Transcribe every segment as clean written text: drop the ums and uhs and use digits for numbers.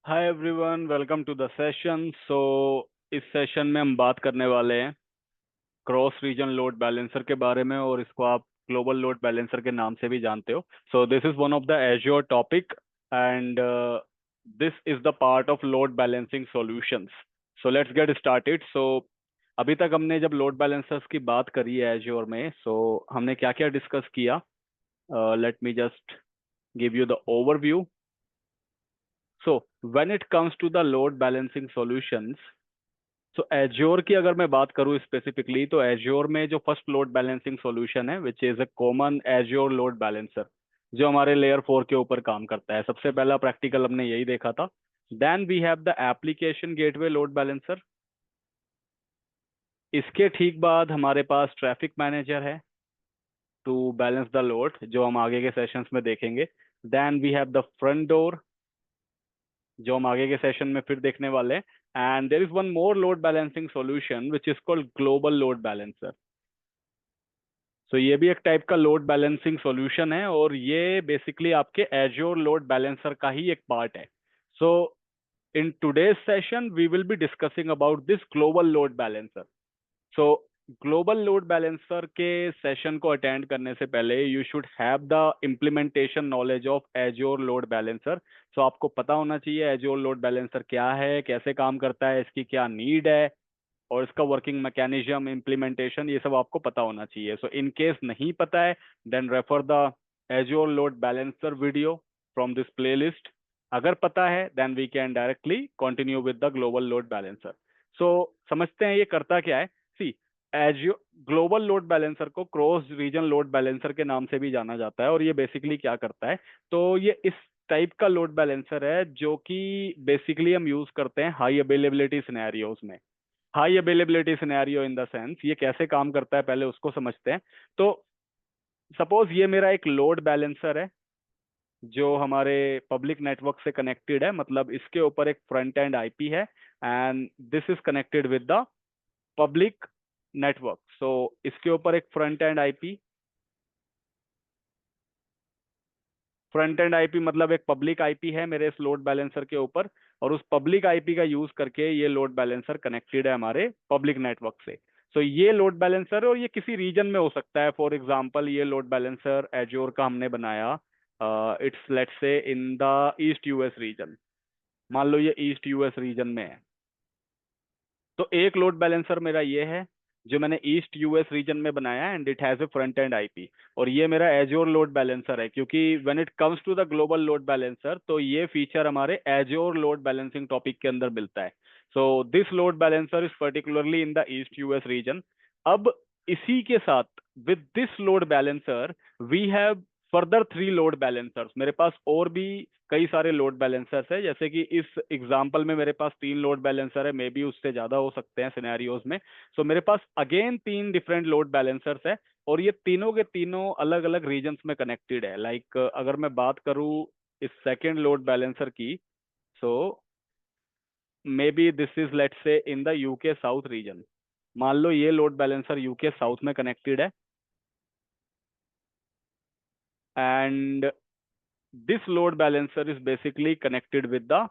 Hi everyone, welcome to the session. इस session में हम बात करने वाले हैं क्रॉस रीजन लोड बैलेंसर के बारे में, और इसको आप ग्लोबल लोड बैलेंसर के नाम से भी जानते हो। सो this is one of the azure topic, and this is the part of load balancing solutions. So let's get started. अभी तक हमने जब लोड बैलेंसर्स की बात करी है एज्योर में, हमने क्या क्या डिस्कस किया। Let me just give you the overview. So when it comes to the load balancing solutions, so Azure की अगर मैं बात करूँ स्पेसिफिकली, तो एज्योर में जो फर्स्ट लोड बैलेंसिंग सॉल्यूशन है which is a common azure load balancer, जो हमारे लेयर 4 के ऊपर काम करता है। सबसे पहला प्रैक्टिकल हमने यही देखा था। Then we have the application gateway load balancer. इसके ठीक बाद हमारे पास ट्रैफिक मैनेजर है टू बैलेंस द लोड, जो हम आगे के सेशंस में देखेंगे। Then we have the front door, जो हम आगे के सेशन में फिर देखने वाले हैं। And there is one more load balancing solution which is called global load balancer. ये भी एक टाइप का लोड बैलेंसिंग सॉल्यूशन है, और ये बेसिकली आपके एज्योर लोड बैलेंसर का ही एक पार्ट है। So in today's session we will be discussing about this global load balancer. So global load balancer के सेशन को अटेंड करने से पहले you should have the implementation knowledge of Azure load balancer. आपको पता होना चाहिए एज्योर लोड बैलेंसर क्या है, कैसे काम करता है, इसकी क्या नीड है, और इसका वर्किंग मैकेनिज्म, इम्प्लीमेंटेशन, ये सब आपको पता होना चाहिए। इन केस नहीं पता है, then refer the Azure load balancer video from this playlist. अगर पता है then we can directly continue with the global load balancer. So समझते हैं ये करता क्या है। See, Azure global load balancer को क्रॉस रीजन लोड बैलेंसर के नाम से भी जाना जाता है, और ये बेसिकली क्या करता है, तो ये इस टाइप का लोड बैलेंसर है जो कि बेसिकली हम यूज करते हैं हाई अवेलेबिलिटी सिनेरियोज में। High availability scenario in the sense, ये कैसे काम करता है पहले उसको समझते हैं। तो सपोज ये मेरा एक लोड बैलेंसर है जो हमारे पब्लिक नेटवर्क से कनेक्टेड है, मतलब इसके ऊपर एक फ्रंट एंड आईपी है, and this is connected with the public network. इसके ऊपर एक फ्रंट एंड आईपी मतलब एक पब्लिक आईपी है मेरे इस लोड बैलेंसर के ऊपर, और उस पब्लिक आईपी का यूज करके ये लोड बैलेंसर कनेक्टेड है हमारे पब्लिक नेटवर्क से। ये लोड बैलेंसर है, और ये किसी रीजन में हो सकता है। फॉर एग्जांपल, ये लोड बैलेंसर एज्योर का हमने बनाया, it's let's say in the east US region. मान लो ये ईस्ट यूएस रीजन में है, तो एक लोड बैलेंसर मेरा ये है जो मैंने ईस्ट यूएस रीजन में बनाया, and it has a front end IP. और ये मेरा एज्योर लोड बैलेंसर है, क्योंकि when it comes to the global load balancer, तो ये फीचर हमारे एज्योर लोड बैलेंसिंग टॉपिक के अंदर मिलता है। This load balancer is particularly in the east US region. अब इसी के साथ, with this load balancer, we have further 3 load balancers. मेरे पास और भी कई सारे लोड बैलेंसर्स है, जैसे कि इस एग्जांपल में मेरे पास 3 लोड बैलेंसर है, मे बी उससे ज्यादा हो सकते हैं सिनेरियोज में। मेरे पास अगेन 3 डिफरेंट लोड बैलेंसर्स है, और ये तीनों के तीनों अलग अलग रीजन्स में कनेक्टेड है। लाइक अगर मैं बात करूँ इस सेकेंड लोड बैलेंसर की, so maybe this is let's say in the UK south region. मान लो ये लोड बैलेंसर यूके साउथ में कनेक्टेड है, and this load balancer is basically connected with the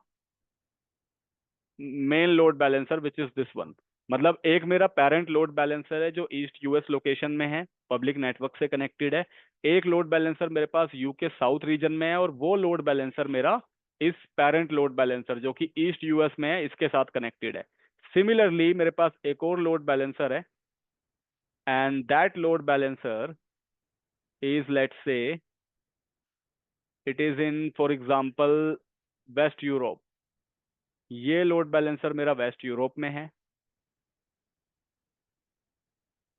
main load balancer which is this one. मतलब एक मेरा parent load balancer है जो ईस्ट यूएस लोकेशन में है, पब्लिक नेटवर्क से कनेक्टेड है। एक लोड बैलेंसर मेरे पास यूके साउथ रीजन में है, और वो लोड बैलेंसर मेरा इस पेरेंट लोड बैलेंसर जो कि ईस्ट यूएस में है इसके साथ कनेक्टेड है। सिमिलरली मेरे पास एक और लोड बैलेंसर है, and that load balancer is let's say it is in for example west Europe. ये लोड बैलेंसर मेरा वेस्ट यूरोप में है,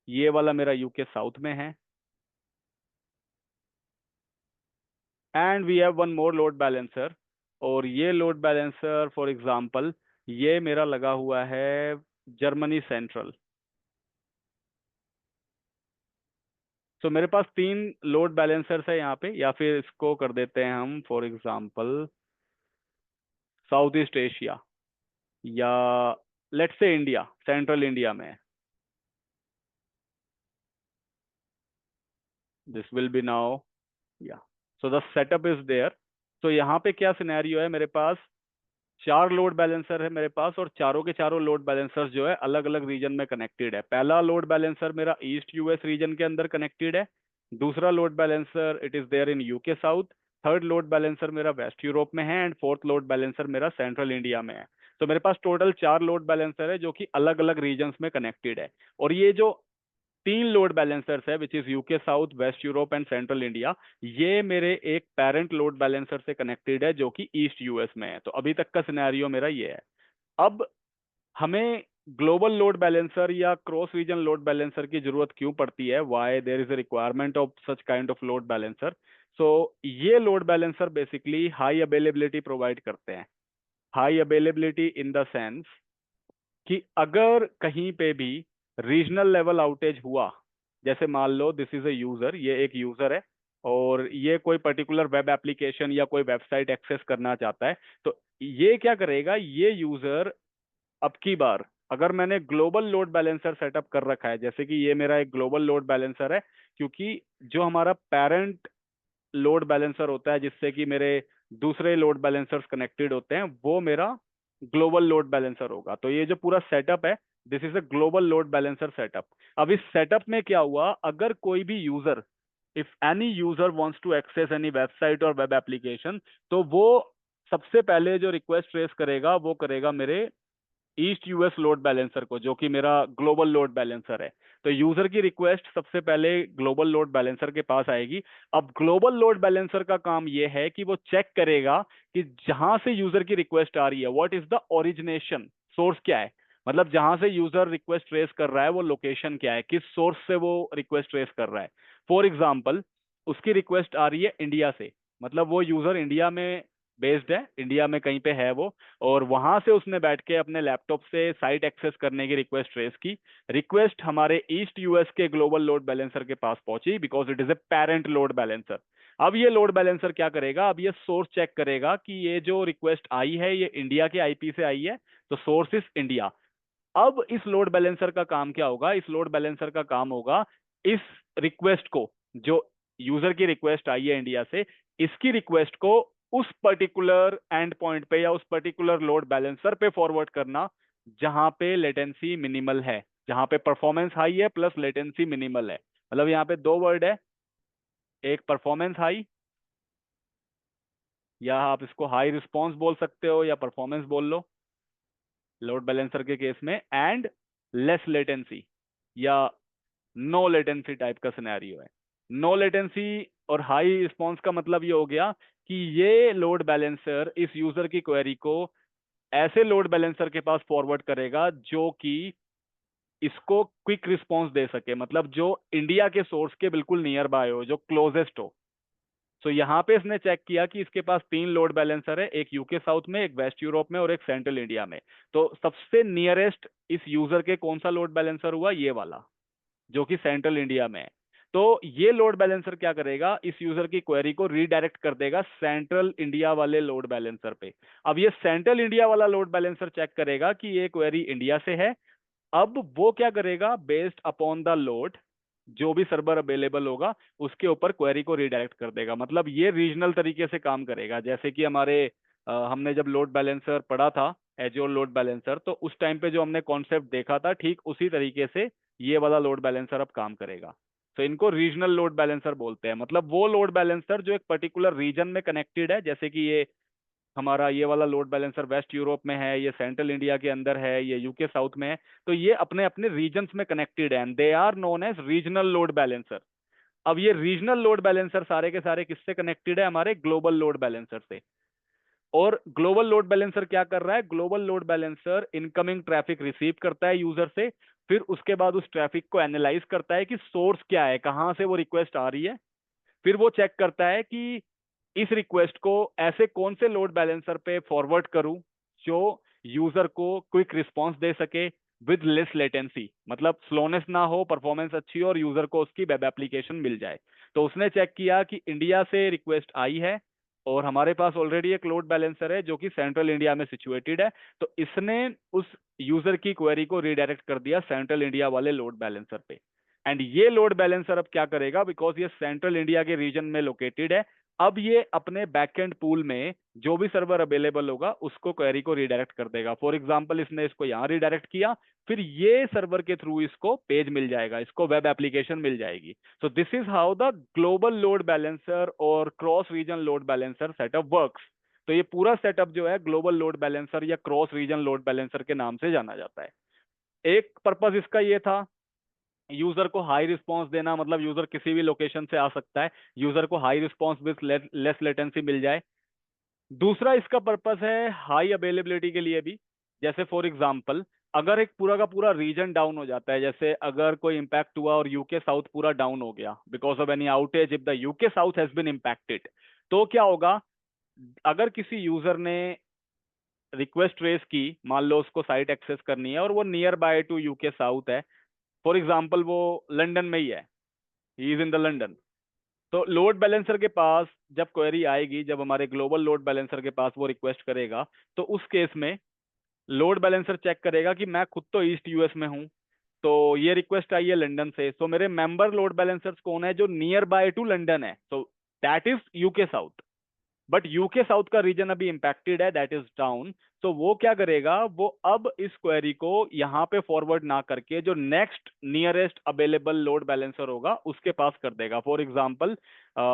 ये वाला मेरा यूके साउथ में है, and we have one more load balancer. और ये लोड बैलेंसर फॉर एग्जांपल ये मेरा लगा हुआ है जर्मनी सेंट्रल। मेरे पास 3 लोड बैलेंसर्स है यहाँ पे, या फिर इसको कर देते हैं हम for example south east Asia, या let's say India, central India में है। दिस विल बी नाउ, या द सेटअप इज देयर। यहाँ पे क्या सिनेरियो है मेरे पास, चार लोड बैलेंसर है मेरे पास, और चारों के चारों लोड बैलेंसर जो है अलग अलग रीजन में कनेक्टेड है। पहला लोड बैलेंसर मेरा ईस्ट यूएस रीजन के अंदर कनेक्टेड है। दूसरा load balancer it is there in UK south. Third load balancer मेरा वेस्ट यूरोप में है, एंड फोर्थ लोड बैलेंसर मेरा सेंट्रल इंडिया में है। तो मेरे पास टोटल चार लोड बैलेंसर है जो कि अलग अलग रीजन्स में कनेक्टेड है। और ये जो तीन लोड बैलेंसर्स है which is UK south, west Europe and central India, ये मेरे एक पेरेंट लोड बैलेंसर से कनेक्टेड है जो कि ईस्ट यूएस में है। तो अभी तक का सिनेरियो मेरा ये है। अब हमें ग्लोबल लोड बैलेंसर या क्रॉस रीजन लोड बैलेंसर की जरूरत क्यों पड़ती है, why there is a requirement of such kind of load balancer. So ये load balancer basically high availability provide करते हैं। High availability in the sense कि अगर कहीं पे भी रीजनल लेवल आउटेज हुआ, जैसे मान लो दिस इज ए यूजर, ये एक यूजर है और ये कोई पर्टिकुलर वेब एप्लीकेशन या कोई वेबसाइट एक्सेस करना चाहता है, तो ये क्या करेगा, ये यूजर अब की बार अगर मैंने ग्लोबल लोड बैलेंसर सेटअप कर रखा है, जैसे कि ये मेरा एक ग्लोबल लोड बैलेंसर है, क्योंकि जो हमारा पेरेंट लोड बैलेंसर होता है जिससे कि मेरे दूसरे लोड बैलेंसर्स कनेक्टेड होते हैं, वो मेरा ग्लोबल लोड बैलेंसर होगा। तो ये जो पूरा सेटअप है, this is a global load balancer setup. अब इस सेटअप में क्या हुआ, अगर कोई भी user, if any user wants to access any website और वेब एप्लीकेशन, तो वो सबसे पहले जो रिक्वेस्ट रेस करेगा वो करेगा मेरे ईस्ट यूएस लोड बैलेंसर को, जो कि मेरा ग्लोबल लोड बैलेंसर है। तो यूजर की रिक्वेस्ट सबसे पहले ग्लोबल लोड बैलेंसर के पास आएगी। अब ग्लोबल लोड बैलेंसर का काम यह है कि वो चेक करेगा कि जहां से यूजर की रिक्वेस्ट आ रही है, what is the origination, source क्या है। मतलब जहां से यूजर रिक्वेस्ट ट्रेस कर रहा है वो लोकेशन क्या है, किस सोर्स से वो रिक्वेस्ट ट्रेस कर रहा है। फॉर एग्जाम्पल, उसकी रिक्वेस्ट आ रही है इंडिया से, मतलब वो यूजर इंडिया में बेस्ड है, इंडिया में कहीं पे है वो, और वहां से उसने बैठ के अपने लैपटॉप से साइट एक्सेस करने की रिक्वेस्ट रेस की। रिक्वेस्ट हमारे ईस्ट यूएस के ग्लोबल लोड बैलेंसर के पास पहुंची because it is a parent load balancer. अब ये लोड बैलेंसर क्या करेगा, अब ये सोर्स चेक करेगा कि ये जो रिक्वेस्ट आई है ये इंडिया के आईपी से आई है, तो सोर्स इज इंडिया। अब इस लोड बैलेंसर का काम क्या होगा, इस लोड बैलेंसर का काम होगा इस रिक्वेस्ट को, जो यूजर की रिक्वेस्ट आई है इंडिया से, इसकी रिक्वेस्ट को उस पर्टिकुलर एंड पॉइंट पे या उस पर्टिकुलर लोड बैलेंसर पे फॉरवर्ड करना जहां पे लेटेंसी मिनिमल है, जहां पे परफॉर्मेंस हाई है प्लस लेटेंसी मिनिमल है। मतलब यहाँ पे दो वर्ड है, एक परफॉर्मेंस हाई, या आप इसको हाई रिस्पॉन्स बोल सकते हो या परफॉर्मेंस बोल लो लोड बैलेंसर के केस में, एंड लेस लेटेंसी या नो लेटेंसी टाइप का सिनेरियो है। नो लेटेंसी और हाई रिस्पॉन्स का मतलब ये हो गया कि ये लोड बैलेंसर इस यूजर की क्वेरी को ऐसे लोड बैलेंसर के पास फॉरवर्ड करेगा जो कि इसको क्विक रिस्पॉन्स दे सके, मतलब जो इंडिया के सोर्स के बिल्कुल नियर बाय हो, जो क्लोजेस्ट हो। सो यहाँ पे इसने चेक किया कि इसके पास तीन लोड बैलेंसर है, एक यूके साउथ में, एक वेस्ट यूरोप में और एक सेंट्रल इंडिया में। तो सबसे नियरेस्ट इस यूजर के कौन सा लोड बैलेंसर हुआ, ये वाला जो कि सेंट्रल इंडिया में है। तो ये लोड बैलेंसर क्या करेगा, इस यूजर की क्वेरी को रीडायरेक्ट कर देगा सेंट्रल इंडिया वाले लोड बैलेंसर पे। अब ये सेंट्रल इंडिया वाला लोड बैलेंसर चेक करेगा कि ये क्वेरी इंडिया से है। अब वो क्या करेगा, बेस्ड अपॉन द लोड, जो भी सर्वर अवेलेबल होगा उसके ऊपर क्वेरी को रिडायरेक्ट कर देगा। मतलब ये रीजनल तरीके से काम करेगा, जैसे कि हमारे हमने जब लोड बैलेंसर पढ़ा था, एजोर लोड बैलेंसर, तो उस टाइम पे जो हमने कॉन्सेप्ट देखा था, ठीक उसी तरीके से ये वाला लोड बैलेंसर अब काम करेगा। तो इनको रीजनल लोड बैलेंसर बोलते हैं, मतलब वो लोड बैलेंसर जो एक पर्टिकुलर रीजन में कनेक्टेड है, जैसे कि ये हमारा ये वाला लोड बैलेंसर वेस्ट यूरोप में है, ये सेंट्रल इंडिया के अंदर है, ये यूके साउथ में है। तो ये अपने अपने रीजन्स में कनेक्टेड है and they are known as regional load balancer. अब ये रीजनल लोड बैलेंसर सारे के सारे किससे कनेक्टेड है, हमारे ग्लोबल लोड बैलेंसर से। और ग्लोबल लोड बैलेंसर क्या कर रहा है, global load balancer incoming traffic receive करता है यूजर से, फिर उसके बाद उस ट्रैफिक को एनालाइज करता है कि सोर्स क्या है, कहां से वो रिक्वेस्ट आ रही है। फिर वो चेक करता है कि इस रिक्वेस्ट को ऐसे कौन से लोड बैलेंसर पे फॉरवर्ड करूं जो यूजर को क्विक रिस्पांस दे सके विद लेस लेटेंसी, मतलब स्लोनेस ना हो, परफॉर्मेंस अच्छी हो और यूजर को उसकी वेब एप्लीकेशन मिल जाए। तो उसने चेक किया कि इंडिया से रिक्वेस्ट आई है और हमारे पास ऑलरेडी एक लोड बैलेंसर है जो कि सेंट्रल इंडिया में सिचुएटेड है, तो इसने उस यूजर की क्वेरी को रिडायरेक्ट कर दिया सेंट्रल इंडिया वाले लोड बैलेंसर पे। एंड ये लोड बैलेंसर अब क्या करेगा, बिकॉज ये सेंट्रल इंडिया के रीजन में लोकेटेड है, अब ये अपने बैकएंड पूल में जो भी सर्वर अवेलेबल होगा उसको क्वेरी को रिडायरेक्ट कर देगा। फॉर एग्जांपल इसने इसको यहाँ रिडायरेक्ट किया, फिर ये सर्वर के थ्रू इसको पेज मिल जाएगा, इसको वेब एप्लीकेशन मिल जाएगी। So this is how the global load balancer और cross region load balancer setup works. तो ये पूरा सेटअप जो है ग्लोबल लोड बैलेंसर या क्रॉस रीजन लोड बैलेंसर के नाम से जाना जाता है। एक पर्पज इसका ये था, यूजर को हाई रिस्पॉन्स देना, मतलब यूजर किसी भी लोकेशन से आ सकता है, यूजर को high response with less latency मिल जाए। दूसरा इसका पर्पस है हाई अवेलेबिलिटी के लिए भी। जैसे फॉर एग्जांपल अगर एक पूरा का पूरा रीजन डाउन हो जाता है, जैसे अगर कोई इम्पैक्ट हुआ और यूके साउथ पूरा डाउन हो गया because of any outage, if the UK south has been impacted, तो क्या होगा? अगर किसी यूजर ने रिक्वेस्ट रेस की, मान लो उसको साइट एक्सेस करनी है और वो near by two UK south है, फॉर एग्जांपल वो लंदन में ही है, he is in the London, तो लोड बैलेंसर के पास जब क्वेरी आएगी, जब हमारे ग्लोबल लोड बैलेंसर के पास वो रिक्वेस्ट करेगा, तो उस केस में लोड बैलेंसर चेक करेगा कि मैं खुद तो ईस्ट यूएस में हूं, तो ये रिक्वेस्ट आई है लंदन से, तो मेरे मेंबर लोड बैलेंसर्स कौन है जो नियर बाय टू लंदन है, so that is UK south. But UK south का रीजन अभी इंपैक्टेड है, दैट इज डाउन। तो वो क्या करेगा, वो अब इस क्वेरी को यहाँ पे फॉरवर्ड ना करके जो next nearest available load balancer होगा उसके पास कर देगा। फॉर एग्जांपल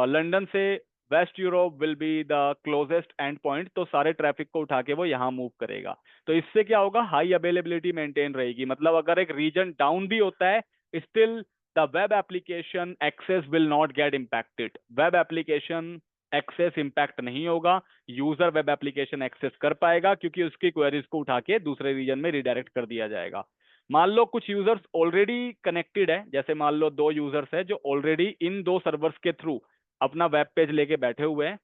लंदन से west Europe will be the closest end point, तो सारे ट्रैफिक को उठा के वो यहाँ मूव करेगा। तो इससे क्या होगा, हाई अवेलेबिलिटी मेंटेन रहेगी। मतलब अगर एक रीजन डाउन भी होता है, still the web application access will not get impacted, web application access impact नहीं होगा, यूजर वेब एप्लीकेशन एक्सेस कर पाएगा क्योंकि उसकी क्वेरीज को उठा के दूसरे रीजन में रिडायरेक्ट कर दिया जाएगा। मान लो कुछ यूजर्स ऑलरेडी कनेक्टेड है, जैसे मान लो दो यूजर्स है जो ऑलरेडी इन दो सर्वर्स के थ्रू अपना वेब पेज लेके बैठे हुए हैं।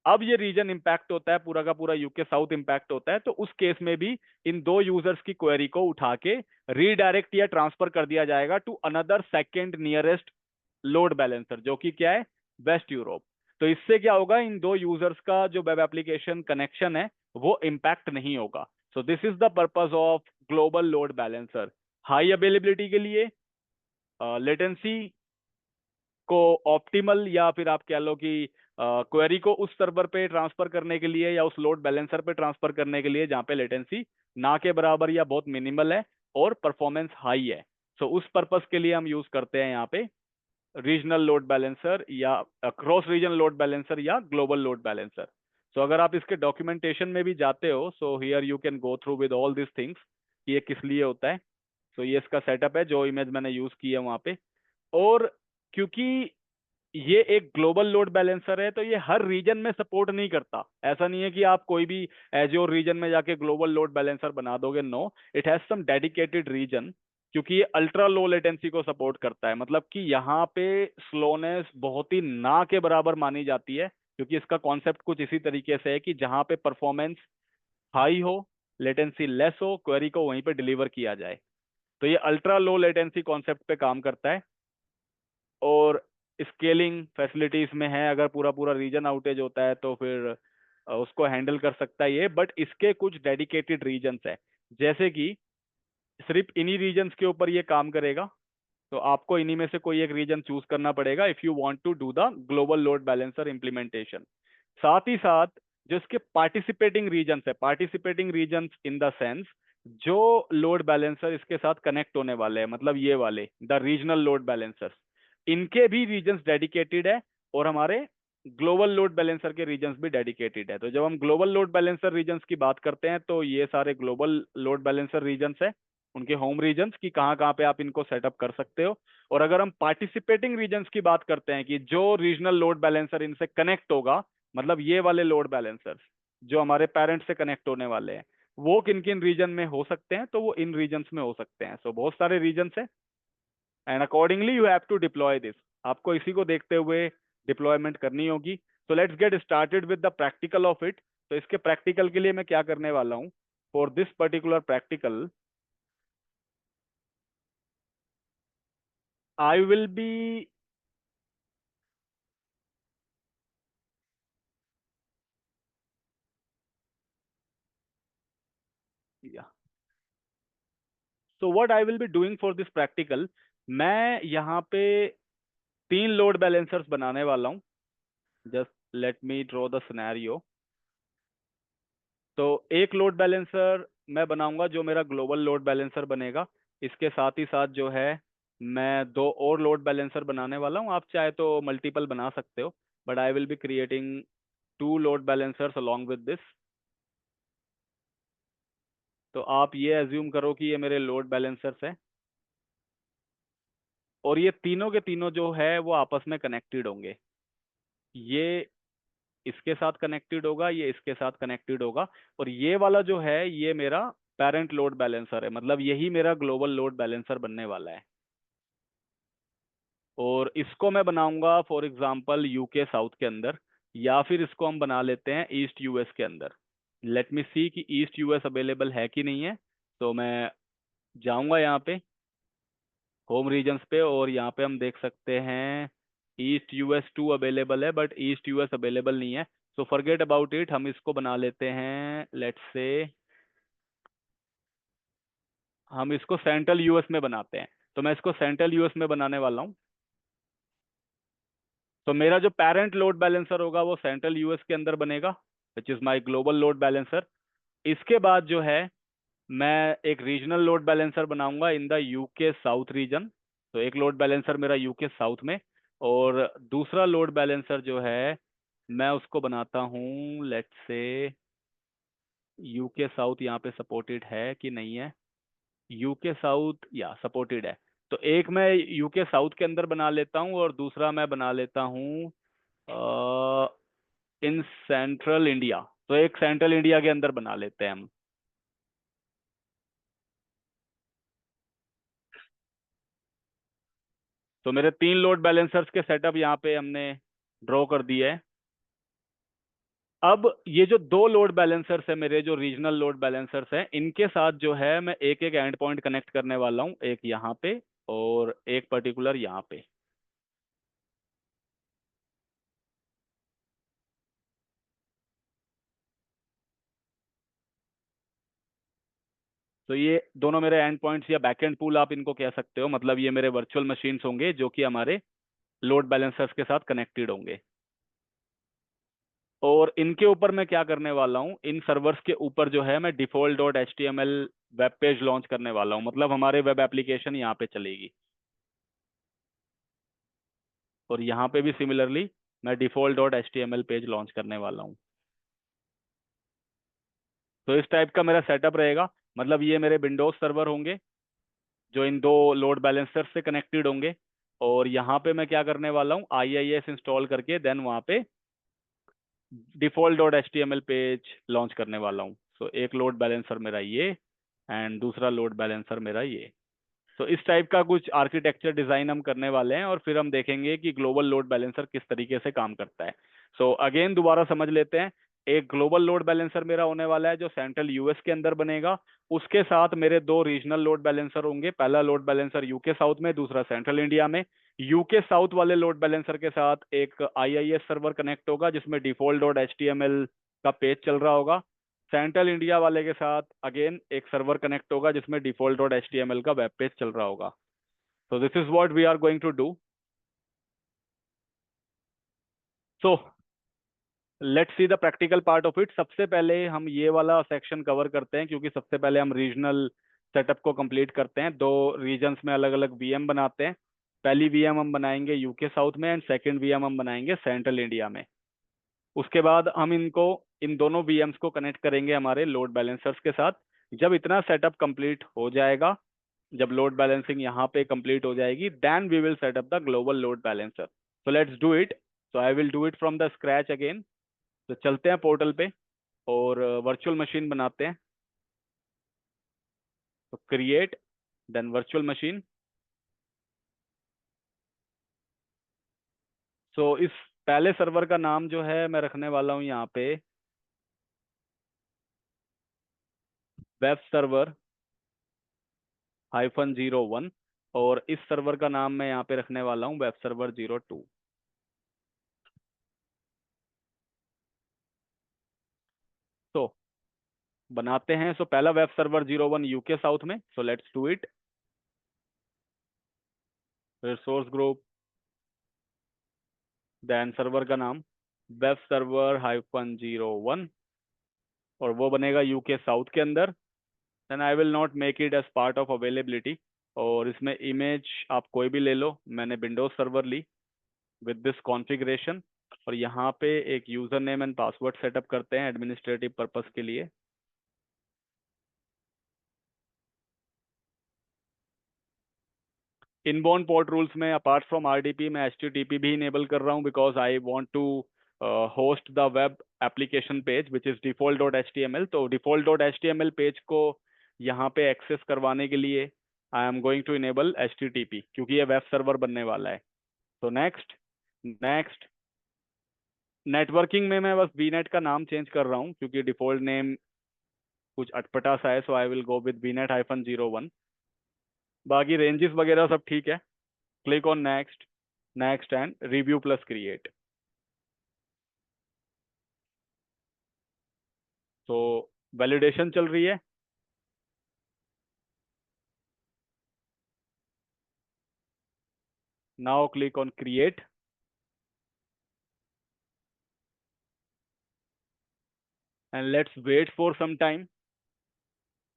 अब ये रीजन इंपैक्ट होता है, पूरा का पूरा यूके साउथ इंपैक्ट होता है, तो उस केस में भी इन दो यूजर्स की क्वेरी को उठा के रीडायरेक्ट या ट्रांसफर कर दिया जाएगा to another second nearest load balancer, जो कि क्या है, वेस्ट यूरोप। तो इससे क्या होगा, इन दो यूजर्स का जो वेब एप्लीकेशन कनेक्शन है वो इम्पैक्ट नहीं होगा। सो this is the purpose of global load balancer, high availability के लिए, लेटेंसी को ऑप्टिमल, या फिर आप कह लो कि क्वेरी को उस सर्वर पे ट्रांसफर करने के लिए या उस लोड बैलेंसर पे ट्रांसफर करने के लिए जहाँ पे लेटेंसी ना के बराबर या बहुत मिनिमल है और परफॉर्मेंस हाई है। सो उस पर्पस के लिए हम यूज करते हैं यहाँ पे रीजनल लोड बैलेंसर या क्रॉस रीजन लोड बैलेंसर या ग्लोबल लोड बैलेंसर। सो अगर आप इसके डॉक्यूमेंटेशन में भी जाते हो, so here you can go through with all this things कि ये किस लिए होता है। सो ये इसका सेटअप है जो इमेज मैंने यूज की है वहां पे। और क्योंकि ये एक ग्लोबल लोड बैलेंसर है तो ये हर रीजन में सपोर्ट नहीं करता। ऐसा नहीं है कि आप कोई भी एज्योर रीजन में जाके ग्लोबल लोड बैलेंसर बना दोगे, no, it has some dedicated region, क्योंकि ये अल्ट्रा लो लेटेंसी को सपोर्ट करता है। मतलब कि यहाँ पे स्लोनेस बहुत ही ना के बराबर मानी जाती है, क्योंकि इसका कॉन्सेप्ट कुछ इसी तरीके से है कि जहाँ पे परफॉर्मेंस हाई हो, लेटेंसी लेस हो, क्वेरी को वहीं पे डिलीवर किया जाए। तो ये अल्ट्रा लो लेटेंसी कॉन्सेप्ट पे काम करता है। और स्केलिंग फैसिलिटीज में है, अगर पूरा पूरा रीजन आउटेज होता है तो फिर उसको हैंडल कर सकता है ये। बट इसके कुछ डेडिकेटेड रीजन्स है, जैसे कि सिर्फ इन्हीं रीजन्स के ऊपर ये काम करेगा। तो आपको इन्हीं में से कोई एक रीजन चूज करना पड़ेगा if you want to do the global load balancer implementation. साथ ही साथ जो इसके पार्टिसिपेटिंग रीजन्स है, participating regions in the sense जो लोड बैलेंसर इसके साथ कनेक्ट होने वाले हैं, मतलब ये वाले द रीजनल लोड बैलेंसर्स, इनके भी रीजन्स डेडिकेटेड है और हमारे ग्लोबल लोड बैलेंसर के रीजन्स भी डेडिकेटेड है। तो जब हम ग्लोबल लोड बैलेंसर रीजन्स की बात करते हैं तो ये सारे ग्लोबल लोड बैलेंसर रीजन्स है, उनके होम रीजन्स की कहाँ कहाँ पे आप इनको सेटअप कर सकते हो। और अगर हम पार्टिसिपेटिंग रीजन्स की बात करते हैं कि जो रीजनल लोड बैलेंसर इनसे कनेक्ट होगा, मतलब ये वाले लोड बैलेंसर्स जो हमारे पेरेंट से कनेक्ट होने वाले हैं, वो किन किन रीजन में हो सकते हैं, तो वो इन रीजन्स में हो सकते हैं। सो बहुत सारे रीजन्स हैं and accordingly you have to deploy this. आपको इसी को देखते हुए डिप्लॉयमेंट करनी होगी। So let's get started with the practical of it. तो इसके प्रैक्टिकल के लिए मैं क्या करने वाला हूँ, for this particular practical I will be, yeah. So what I will be doing for this practical, मैं यहाँ पे तीन लोड बैलेंसर्स बनाने वाला हूँ। Just let me draw the scenario. तो एक लोड बैलेंसर मैं बनाऊंगा जो मेरा ग्लोबल लोड बैलेंसर बनेगा। इसके साथ ही साथ जो है मैं दो और लोड बैलेंसर बनाने वाला हूँ। आप चाहे तो मल्टीपल बना सकते हो, but I will be creating two load balancers along with this. तो आप ये एज्यूम करो कि ये मेरे लोड बैलेंसर्स हैं, और ये तीनों के तीनों जो है वो आपस में कनेक्टेड होंगे। ये इसके साथ कनेक्टेड होगा, ये इसके साथ कनेक्टेड होगा, और ये वाला जो है ये मेरा पेरेंट लोड बैलेंसर है, मतलब यही मेरा ग्लोबल लोड बैलेंसर बनने वाला है। और इसको मैं बनाऊंगा फॉर एग्जांपल यूके साउथ के अंदर, या फिर इसको हम बना लेते हैं ईस्ट यूएस के अंदर। लेट मी सी कि ईस्ट यूएस अवेलेबल है कि नहीं है। तो मैं जाऊंगा यहाँ पे होम रीजन्स पे, और यहाँ पे हम देख सकते हैं ईस्ट यूएस 2 अवेलेबल है, बट ईस्ट यूएस अवेलेबल नहीं है। सो फॉरगेट अबाउट इट, हम इसको बना लेते हैं, लेट्स से हम इसको सेंट्रल यूएस में बनाते हैं। तो मैं इसको सेंट्रल यूएस में बनाने वाला हूँ। तो मेरा जो पेरेंट लोड बैलेंसर होगा वो सेंट्रल यूएस के अंदर बनेगा, which is my global load balancer. इसके बाद जो है मैं एक रीजनल लोड बैलेंसर बनाऊंगा इन द यूके साउथ रीजन। तो एक लोड बैलेंसर मेरा यूके साउथ में, और दूसरा लोड बैलेंसर जो है मैं उसको बनाता हूँ, लेट्स से यूके साउथ यहाँ पे सपोर्टेड है कि नहीं है। यूके साउथ या सपोर्टेड है। तो एक मैं यूके साउथ के अंदर बना लेता हूँ, और दूसरा मैं बना लेता हूँ इन सेंट्रल इंडिया। तो एक सेंट्रल इंडिया के अंदर बना लेते हैं हम। तो मेरे तीन लोड बैलेंसर्स के सेटअप यहाँ पे हमने ड्रॉ कर दिए है। अब ये जो दो लोड बैलेंसर्स है मेरे, जो रीजनल लोड बैलेंसर्स हैं, इनके साथ जो है मैं एक एक एंड पॉइंट कनेक्ट करने वाला हूँ, एक यहाँ पे और एक पर्टिकुलर यहाँ पे। तो ये दोनों मेरे एंड पॉइंट्स या बैक एंड पूल आप इनको कह सकते हो, मतलब ये मेरे वर्चुअल मशीन्स होंगे जो कि हमारे लोड बैलेंसर्स के साथ कनेक्टेड होंगे। और इनके ऊपर मैं क्या करने वाला हूँ, इन सर्वर्स के ऊपर जो है मैं default dot H T M L web page launch करने वाला हूँ, मतलब हमारे वेब एप्लीकेशन यहाँ पे चलेगी। और यहाँ पे भी सिमिलरली मैं default dot H T M L page launch करने वाला हूँ। तो इस टाइप का मेरा सेटअप रहेगा, मतलब ये मेरे विंडोज सर्वर होंगे जो इन दो लोड बैलेंसर से कनेक्टेड होंगे। और यहाँ पे मैं क्या करने वाला हूँ, आई आई एस इंस्टॉल करके देन वहाँ पे default dot H T M L page launch करने वाला हूँ। सो एक लोड बैलेंसर मेरा ये, एंड दूसरा लोड बैलेंसर मेरा ये। तो इस टाइप का कुछ आर्किटेक्चर डिजाइन हम करने वाले हैं, और फिर हम देखेंगे कि ग्लोबल लोड बैलेंसर किस तरीके से काम करता है। सो अगेन दोबारा समझ लेते हैं। एक ग्लोबल लोड बैलेंसर मेरा होने वाला है जो सेंट्रल यूएस के अंदर बनेगा। उसके साथ मेरे दो रीजनल लोड बैलेंसर होंगे, पहला लोड बैलेंसर यूके साउथ में, दूसरा सेंट्रल इंडिया में। यूके साउथ वाले लोड बैलेंसर के साथ एक आईआईएस सर्वर कनेक्ट होगा जिसमें default dot H T M L का पेज चल रहा होगा। सेंट्रल इंडिया वाले के साथ अगेन एक सर्वर कनेक्ट होगा जिसमें default dot H T M L का वेब पेज चल रहा होगा। तो this is what we are going to do. So let's see the practical part of it. सबसे पहले हम ये वाला सेक्शन कवर करते हैं, क्योंकि सबसे पहले हम रीजनल सेटअप को कंप्लीट करते हैं। दो रीजन्स में अलग अलग वीएम बनाते हैं। पहली वीएम हम बनाएंगे यूके साउथ में, एंड सेकंड वीएम हम बनाएंगे सेंट्रल इंडिया में। उसके बाद हम इनको, इन दोनों वीएम्स को कनेक्ट करेंगे हमारे लोड बैलेंसर्स के साथ। जब इतना सेटअप कंप्लीट हो जाएगा, जब लोड बैलेंसिंग यहाँ पे कंप्लीट हो जाएगी, then we will set up the global load balancer. So let's do it. So I will do it from the scratch again. तो चलते हैं पोर्टल पे और वर्चुअल मशीन बनाते हैं। तो क्रिएट, देन वर्चुअल मशीन। सो इस पहले सर्वर का नाम जो है मैं रखने वाला हूँ यहाँ पे वेब सर्वर -01, और इस सर्वर का नाम मैं यहाँ पे रखने वाला हूँ वेब सर्वर 02। तो बनाते हैं। सो पहला वेब सर्वर 01 यूके साउथ में। So let's do it. Resource group, then server का नाम, वेब सर्वर -01, और वो बनेगा यूके साउथ के अंदर। Then I will not make it as part of availability. और इसमें इमेज आप कोई भी ले लो, मैंने विंडोज सर्वर ली विद दिस कॉन्फ़िगरेशन। और यहाँ पे एक user name and password setup करते हैं एडमिनिस्ट्रेटिव पर्पस के लिए। इनबाउंड पोर्ट रूल्स में अपार्ट फ्रॉम आरडीपी मैं एचटीटीपी भी इनेबल कर रहा हूँ, because I want to host the web application page which is default dot H T M L. तो default dot H T M L page को यहाँ पे एक्सेस करवाने के लिए I am going to enable H T T P, क्योंकि ये web server बनने वाला है। तो नेक्स्ट। नेक्स्ट, नेटवर्किंग में मैं बस वीनेट का नाम चेंज कर रहा हूँ, क्योंकि डिफॉल्ट नेम कुछ अटपटा सा है। So I will go with VNet -01। बाकी रेंजेस वगैरह सब ठीक है। Click on next. Next and review plus create. तो वैलिडेशन चल रही है। Now click on create and let's wait for some time,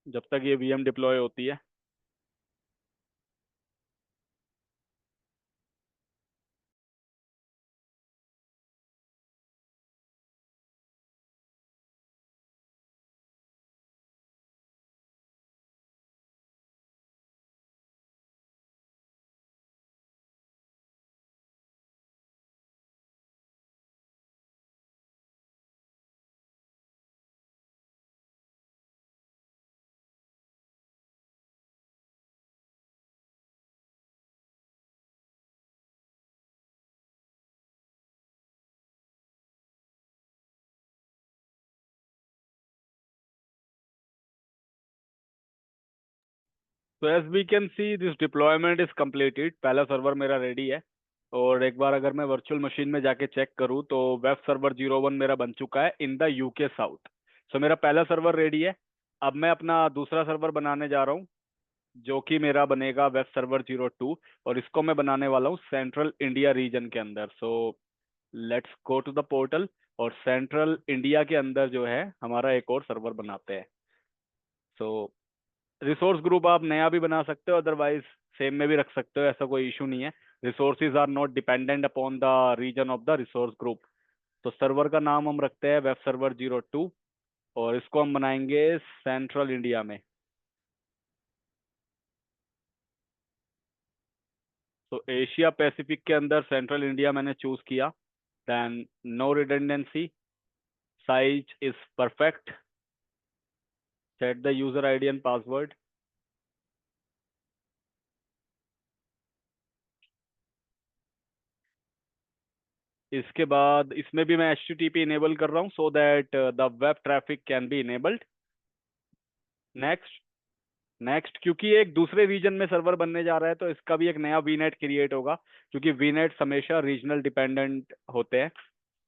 जब तक ये वीएम डिप्लॉय होती है। तो as we can see this deployment is completed। पहला सर्वर मेरा रेडी है। और एक बार अगर मैं वर्चुअल मशीन में जाके चेक करूँ तो वेब सर्वर 01 मेरा बन चुका है इन द यूके साउथ। सो मेरा पहला सर्वर रेडी है। अब मैं अपना दूसरा सर्वर बनाने जा रहा हूँ, जो कि मेरा बनेगा वेब सर्वर 02। और इसको मैं बनाने वाला हूँ सेंट्रल इंडिया रीजन के अंदर। So let's go to the portal, और सेंट्रल इंडिया के अंदर जो है हमारा एक और सर्वर बनाते हैं। सो रिसोर्स ग्रुप आप नया भी बना सकते हो, अदरवाइज सेम में भी रख सकते हो, ऐसा कोई इशू नहीं है। Resources are not dependent upon the region of the resource group. तो सर्वर का नाम हम रखते हैं वेब सर्वर 02, और इसको हम बनाएंगे सेंट्रल इंडिया में। तो एशिया पैसिफिक के अंदर सेंट्रल इंडिया मैंने चूज किया। Then no redundancy, size is perfect, set the user ID and password. इसके बाद इसमें भी मैं HTTP इनेबल कर रहा हूँ, so that the web traffic can be enabled. Next. Next, क्योंकि ये एक दूसरे रीजन में सर्वर बनने जा रहा है, तो इसका भी एक नया वीनेट क्रिएट होगा, क्योंकि वीनेट हमेशा रीजनल डिपेंडेंट होते हैं।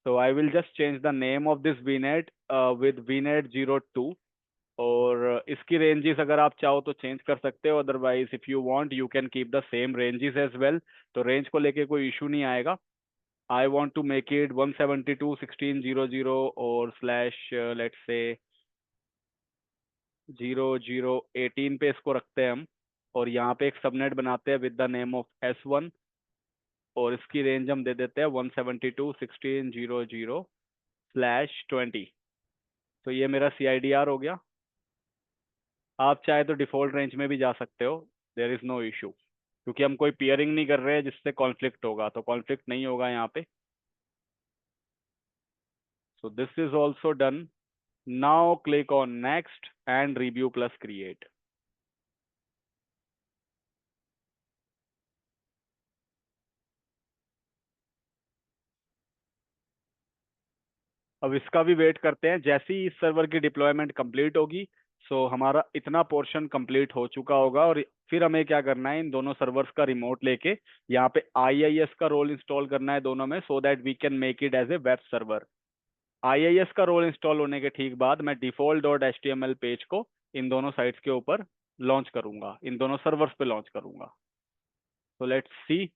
तो I will just change the name of this वीनेट with वीनेट 02। और इसकी रेंजेस अगर आप चाहो तो चेंज कर सकते हो, otherwise if you want you can keep the same ranges as well. तो रेंज को लेके कोई इशू नहीं आएगा। I want to make it 172.16.0.0 और स्लैश लेट्स से 0018 पे इसको रखते हैं हम। और यहाँ पे एक सबनेट बनाते हैं with the name of S1, और इसकी रेंज हम दे देते हैं 172.16.0.0/20। तो ये मेरा CIDR हो गया। आप चाहे तो डिफॉल्ट रेंज में भी जा सकते हो, देयर इज नो इशू, क्योंकि हम कोई पियरिंग नहीं कर रहे हैं जिससे कॉन्फ्लिक्ट होगा, तो कॉन्फ्लिक्ट नहीं होगा यहाँ पे। सो this is also done. Now click on next and review plus create. अब इसका भी वेट करते हैं, जैसे ही इस सर्वर की डिप्लॉयमेंट कंप्लीट होगी, सो हमारा इतना पोर्शन कंप्लीट हो चुका होगा। और फिर हमें क्या करना है, इन दोनों सर्वर्स का रिमोट लेके यहाँ पे IIS का रोल इंस्टॉल करना है दोनों में, so that we can make it as a web server. IIS का रोल इंस्टॉल होने के ठीक बाद मैं डिफॉल्ट डॉट HTML पेज को इन दोनों साइट्स के ऊपर लॉन्च करूंगा, इन दोनों सर्वर्स पे लॉन्च करूंगा। तो लेट्स सी।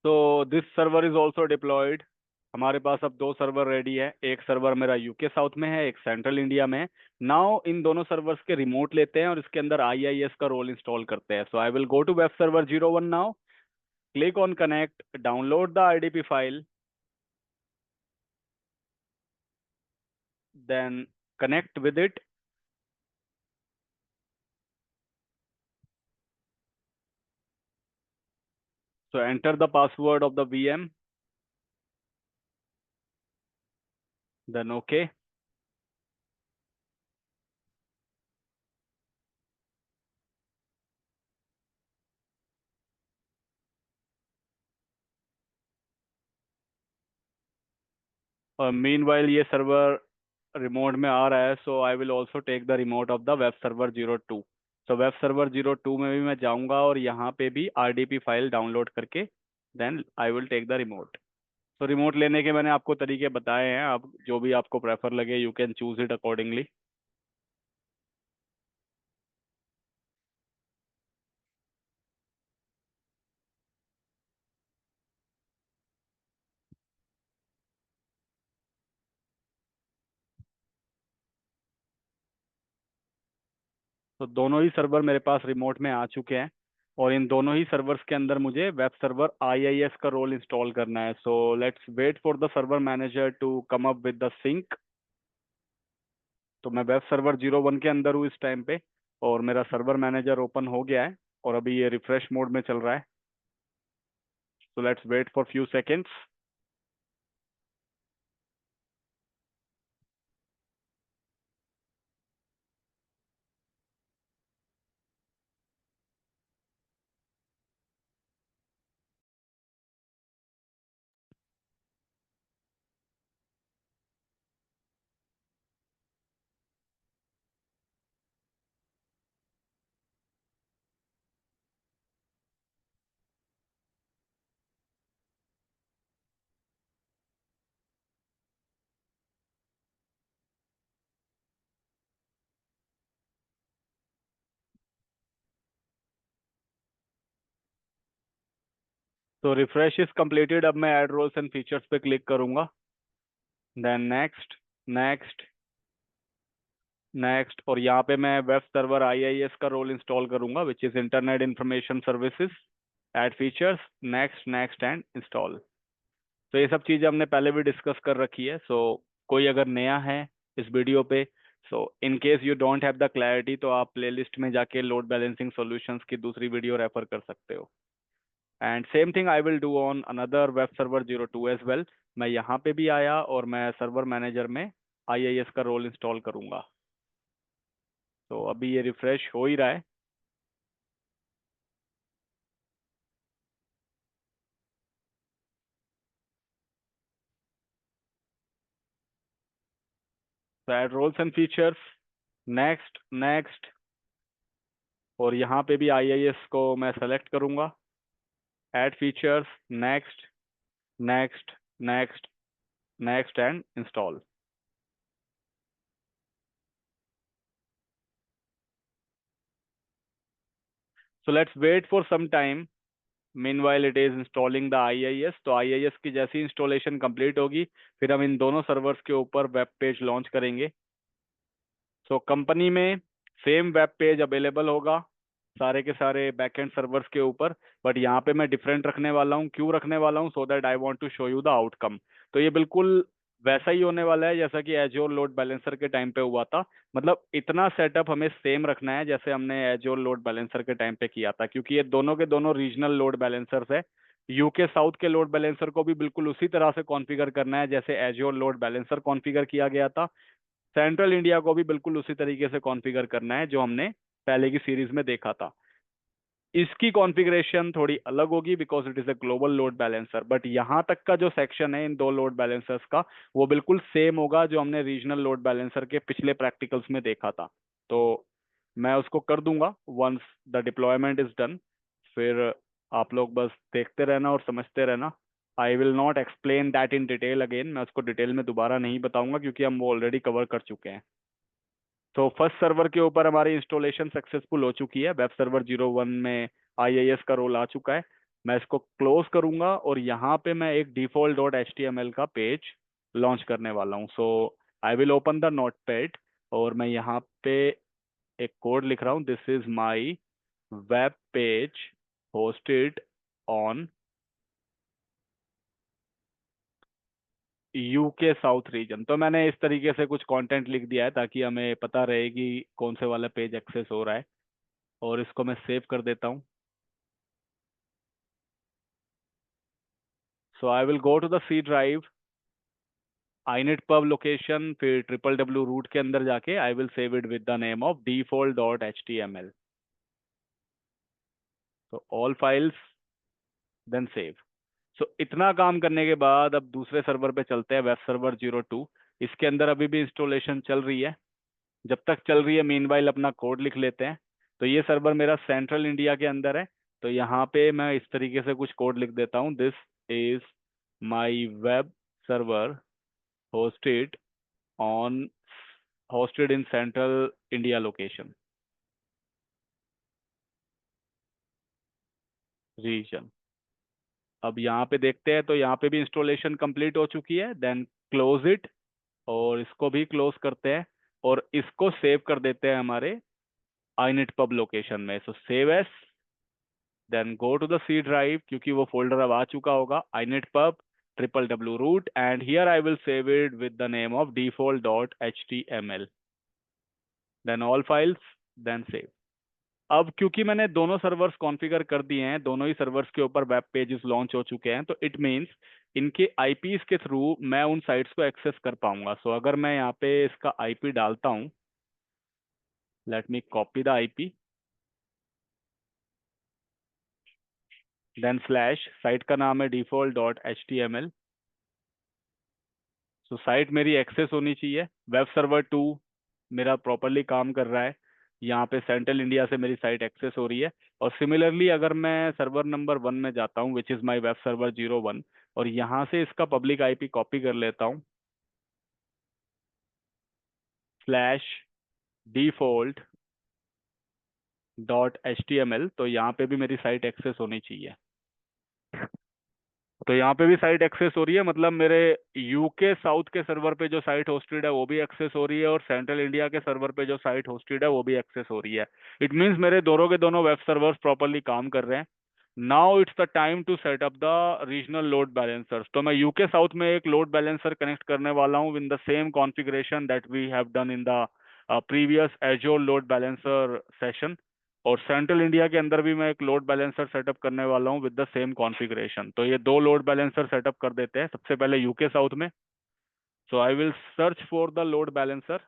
तो this server is also deployed. हमारे पास अब दो सर्वर रेडी है, एक सर्वर मेरा यूके साउथ में है, एक सेंट्रल इंडिया में है। नाउ इन दोनों सर्वर्स के रिमोट लेते हैं और इसके अंदर आईआईएस का रोल इंस्टॉल करते हैं। So I will go to web server 01 now, click on connect, download the RDP file, then connect with it. So enter the password of the VM, then OK. और meanwhile ये server remote में आ रहा है, so I will also take the remote of the web server 02। सो web server 02 में भी मैं जाऊंगा और यहाँ पे भी आरडीपी फाइल डाउनलोड करके then I will take the remote. तो रिमोट लेने के मैंने आपको तरीके बताए हैं, आप जो भी आपको प्रेफर लगे you can choose it accordingly. तो दोनों ही सर्वर मेरे पास रिमोट में आ चुके हैं और इन दोनों ही सर्वर्स के अंदर मुझे वेब सर्वर आईआईएस का रोल इंस्टॉल करना है। So let's wait for the server manager to come up with the sync. तो मैं वेब सर्वर 01 के अंदर हूँ इस टाइम पे और मेरा सर्वर मैनेजर ओपन हो गया है और अभी ये रिफ्रेश मोड में चल रहा है। So let's wait for few seconds. तो रिफ्रेश इज कंप्लीटेड। अब मैं ऐड रोल्स एंड फीचर्स पे क्लिक करूंगा, देन नेक्स्ट, नेक्स्ट, नेक्स्ट, और यहाँ पे मैं वेब सर्वर आईआईएस का रोल इंस्टॉल करूंगा which is internet information services, add features, next, next and install. तो ये सब चीज़ें हमने पहले भी डिस्कस कर रखी है। सो कोई अगर नया है इस वीडियो पे, so in case you don't have the clarity तो आप प्लेलिस्ट में जाके लोड बैलेंसिंग सॉल्यूशंस की दूसरी वीडियो रेफर कर सकते हो। And same thing I will do on another web server 02 as well. मैं यहाँ पे भी आया और मैं सर्वर मैनेजर में आईआईएस का रोल इंस्टॉल करूंगा। तो अभी ये रिफ्रेश हो ही रहा है। तो add roles and features, next, next, और यहाँ पे भी आईआईएस को मैं सेलेक्ट करूंगा, add features, next, next, next, next and install. So let's wait for some time, meanwhile it is installing the IIS. तो आईआईएस की जैसी इंस्टॉलेशन कंप्लीट होगी फिर हम इन दोनों सर्वर्स के ऊपर वेब पेज लॉन्च करेंगे। सो कंपनी में सेम वेब पेज अवेलेबल होगा सारे के सारे बैकएंड सर्वर्स के ऊपर, बट यहाँ पे मैं डिफरेंट रखने वाला हूँ। क्यों रखने वाला हूँ? So that I want to show you the outcome. तो ये बिल्कुल वैसा ही होने वाला है जैसा कि एज्योर लोड बैलेंसर के टाइम पे हुआ था। मतलब इतना सेटअप हमें सेम रखना है जैसे हमने एज्योर लोड बैलेंसर के टाइम पे किया था, क्योंकि ये दोनों के दोनों रीजनल लोड बैलेंसर्स है। यूके साउथ के लोड बैलेंसर को भी बिल्कुल उसी तरह से कॉन्फ़िगर करना है जैसे एज्योर लोड बैलेंसर कॉन्फ़िगर किया गया था। सेंट्रल इंडिया को भी बिल्कुल उसी तरीके से कॉन्फ़िगर करना है जो हमने पहले की सीरीज में देखा था। इसकी कॉन्फ़िगरेशन थोड़ी अलग होगी because it is a global load balancer, but यहाँ तक का जो सेक्शन है इन दो लोड बैलेंसर्स का वो बिल्कुल सेम होगा जो हमने रीजनल लोड बैलेंसर के पिछले प्रैक्टिकल्स में देखा था। तो मैं उसको कर दूंगा once the deployment is done. फिर आप लोग बस देखते रहना और समझते रहना। I will not explain that in detail again, मैं उसको डिटेल में दोबारा नहीं बताऊंगा क्योंकि हम वो ऑलरेडी कवर कर चुके हैं। तो फर्स्ट सर्वर के ऊपर हमारी इंस्टॉलेशन सक्सेसफुल हो चुकी है। वेब सर्वर 01 में आईआईएस का रोल आ चुका है। मैं इसको क्लोज करूंगा और यहाँ पे मैं एक default dot H T M L का पेज लॉन्च करने वाला हूँ. So I will open the notepad और मैं यहाँ पे एक कोड लिख रहा हूँ. This is my web page hosted on UK south region. तो मैंने इस तरीके से कुछ कंटेंट लिख दिया है ताकि हमें पता रहे कि कौन से वाला पेज एक्सेस हो रहा है. और इसको मैं सेव कर देता हूँ. So I will go to the C drive, inet pub location, फिर ट्रिपल डब्ल्यू रूट के अंदर जाके I will save it with the name of default dot H T M L. तो all files then save. So इतना काम करने के बाद अब दूसरे सर्वर पे चलते हैं, वेब सर्वर 02. इसके अंदर अभी भी इंस्टॉलेशन चल रही है. जब तक चल रही है मीनवाइल अपना कोड लिख लेते हैं. तो ये सर्वर मेरा सेंट्रल इंडिया के अंदर है. तो यहाँ पे मैं इस तरीके से कुछ कोड लिख देता हूँ. This is my web server hosted on hosted in central India location region. अब यहाँ पे देखते हैं तो यहाँ पे भी इंस्टॉलेशन कंप्लीट हो चुकी है. देन क्लोज इट और इसको भी क्लोज करते हैं और इसको सेव कर देते हैं हमारे inet pub लोकेशन में. So save as, then go to the C drive क्योंकि वो फोल्डर अब आ चुका होगा, inet pub triple W root, and here I will save it with the name of default dot H T M L. Then all files then save. अब क्योंकि मैंने दोनों सर्वर्स कॉन्फ़िगर कर दिए हैं, दोनों ही सर्वर्स के ऊपर वेब पेजेस लॉन्च हो चुके हैं, तो इट मींस इनके आईपीस के थ्रू मैं उन साइट्स को एक्सेस कर पाऊंगा. सो अगर मैं यहाँ पे इसका आईपी डालता हूँ, let me copy the IP, then slash, site का नाम है default dot H T M L. So site मेरी एक्सेस होनी चाहिए. वेब सर्वर 2 मेरा प्रॉपरली काम कर रहा है. यहाँ पे सेंट्रल इंडिया से मेरी साइट एक्सेस हो रही है. और सिमिलरली अगर मैं सर्वर नंबर 1 में जाता हूँ which is my web server 01 और यहाँ से इसका पब्लिक आईपी कॉपी कर लेता हूँ, slash default dot H T M L, तो यहाँ पे भी मेरी साइट एक्सेस होनी चाहिए. तो यहाँ पे भी साइट एक्सेस हो रही है, मतलब मेरे यूके साउथ के सर्वर पे जो साइट होस्टेड है वो भी एक्सेस हो रही है और सेंट्रल इंडिया के सर्वर पे जो साइट होस्टेड है वो भी एक्सेस हो रही है. इट मीन्स मेरे दोनों के दोनों वेब सर्वर्स प्रॉपरली काम कर रहे हैं. Now it's the time to set up the regional load balancers. तो मैं यूके साउथ में एक लोड बैलेंसर कनेक्ट करने वाला हूँ in the same configuration that we have done in the previous Azure load balancer session. और central India के अंदर भी मैं एक लोड बैलेंसर सेटअप करने वाला हूँ विद द सेम कॉन्फ़िगरेशन. तो ये दो लोड बैलेंसर सेटअप कर देते हैं. सबसे पहले यूके साउथ में. So I will search for the load balancer.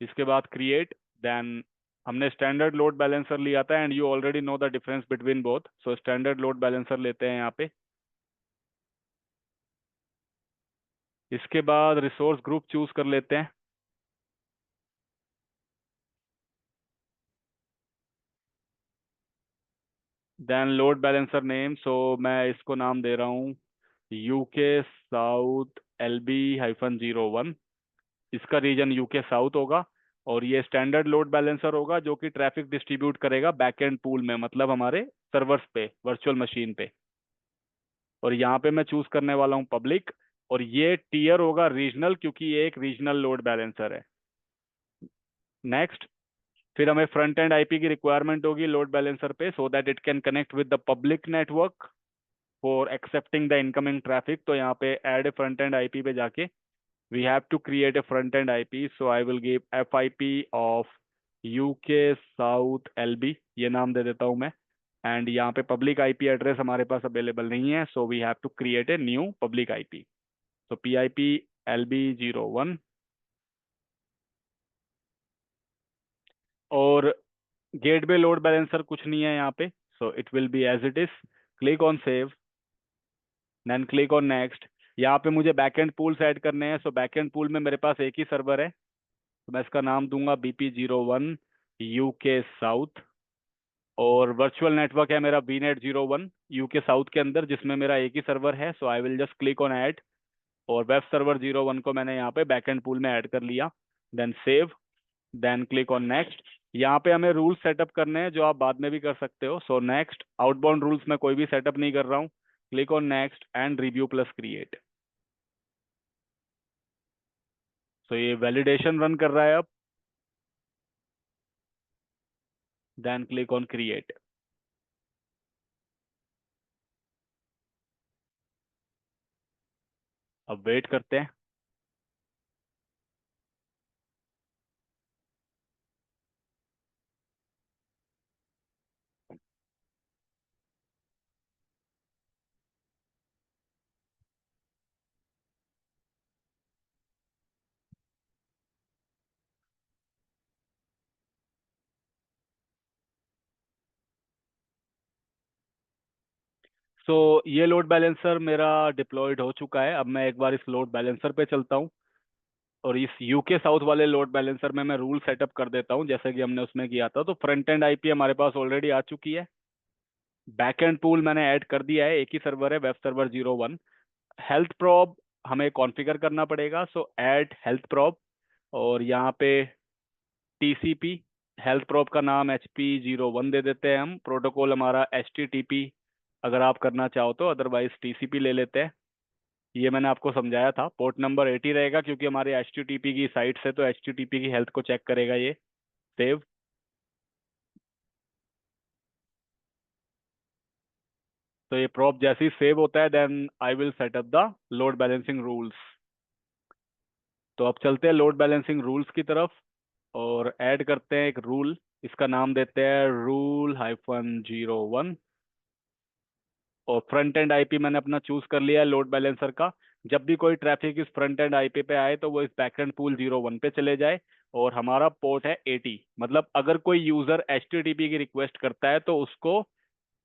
इसके बाद क्रिएट, देन हमने स्टैंडर्ड लोड बैलेंसर लिया था and you already know the difference between both. So standard load balancer लेते हैं यहाँ पे. इसके बाद रिसोर्स ग्रुप चूज कर लेते हैं. देन लोड बैलेंसर नेम, सो मैं इसको नाम दे रहा हूँ यूके साउथ LB-01. इसका रीजन यूके साउथ होगा और ये स्टैंडर्ड लोड बैलेंसर होगा जो कि ट्रैफिक डिस्ट्रीब्यूट करेगा बैकएंड पूल में, मतलब हमारे सर्वर्स पे, वर्चुअल मशीन पे. और यहाँ पे मैं चूज करने वाला हूँ पब्लिक. और ये टीयर होगा रीजनल क्योंकि ये एक रीजनल लोड बैलेंसर है. नेक्स्ट. फिर हमें फ्रंट एंड आईपी की रिक्वायरमेंट होगी लोड बैलेंसर पे so that it can connect with the public network for accepting the incoming traffic. तो यहाँ पे add a front end IP पे जाके we have to create a front end IP. So I will give FIP of UK South LB, ये नाम दे देता हूँ मैं. एंड यहाँ पे पब्लिक आईपी एड्रेस हमारे पास अवेलेबल नहीं है, so we have to create a new public IP. So PIP LB-01. और गेटवे लोड बैलेंसर कुछ नहीं है यहाँ पे, so it will be as it is. Click on save, then click on next. यहाँ पे मुझे बैकएंड पूल्स ऐड करने हैं. सो बैकएंड पूल में मेरे पास एक ही सर्वर है, तो मैं इसका नाम दूंगा BP-01 UK साउथ. और वर्चुअल नेटवर्क है मेरा VNet-01 UK साउथ के अंदर जिसमें मेरा एक ही सर्वर है. So I will just click on add और वेब सर्वर 01 को मैंने यहाँ पे बैकएंड पूल में ऐड कर लिया. Then save, then click on next. यहाँ पे हमें रूल्स सेटअप करने हैं जो आप बाद में भी कर सकते हो। सो नेक्स्ट, आउटबाउंड रूल्स मैं कोई भी सेटअप नहीं कर रहा हूँ। Click on next and review plus create. So ये वैलिडेशन रन कर रहा है अब। Then click on create. अब वेट करते हैं। सो ये लोड बैलेंसर मेरा डिप्लॉयड हो चुका है। अब मैं एक बार इस लोड बैलेंसर पे चलता हूँ और इस यूके साउथ वाले लोड बैलेंसर में मैं रूल सेटअप कर देता हूँ जैसे कि हमने उसमें किया था। तो फ्रंट एंड आईपी हमारे पास ऑलरेडी आ चुकी है। बैक एंड पूल मैंने ऐड कर दिया है, एक ही सर्वर है, वेब सर्वर 01। हेल्थ प्रॉब हमें कॉन्फ़िगर करना पड़ेगा। सो ऐड हेल्थ प्रॉब, और यहाँ पे टीसीपी, हेल्थ प्रॉब का नाम HP01 दे देते हैं हम। प्रोटोकॉल हमारा HTTP अगर आप करना चाहो तो, अदरवाइज TCP ले लेते हैं। ये मैंने आपको समझाया था। पोर्ट नंबर 80 रहेगा क्योंकि हमारे HTTP की साइट से, तो HTTP की हेल्थ को चेक करेगा ये। सेव। तो ये प्रॉप जैसे ही सेव होता है then I will set up the load balancing rules. तो अब चलते हैं लोड बैलेंसिंग रूल्स की तरफ और ऐड करते हैं एक रूल। इसका नाम देते हैं rule-01। और फ्रंट एंड आईपी मैंने अपना चूज कर लिया है लोड बैलेंसर का। जब भी कोई ट्रैफिक इस फ्रंट एंड आईपी पे आए तो वो इस बैकएंड पूल 01 पे चले जाए। और हमारा पोर्ट है 80। मतलब अगर कोई यूजर HTTP की रिक्वेस्ट करता है तो उसको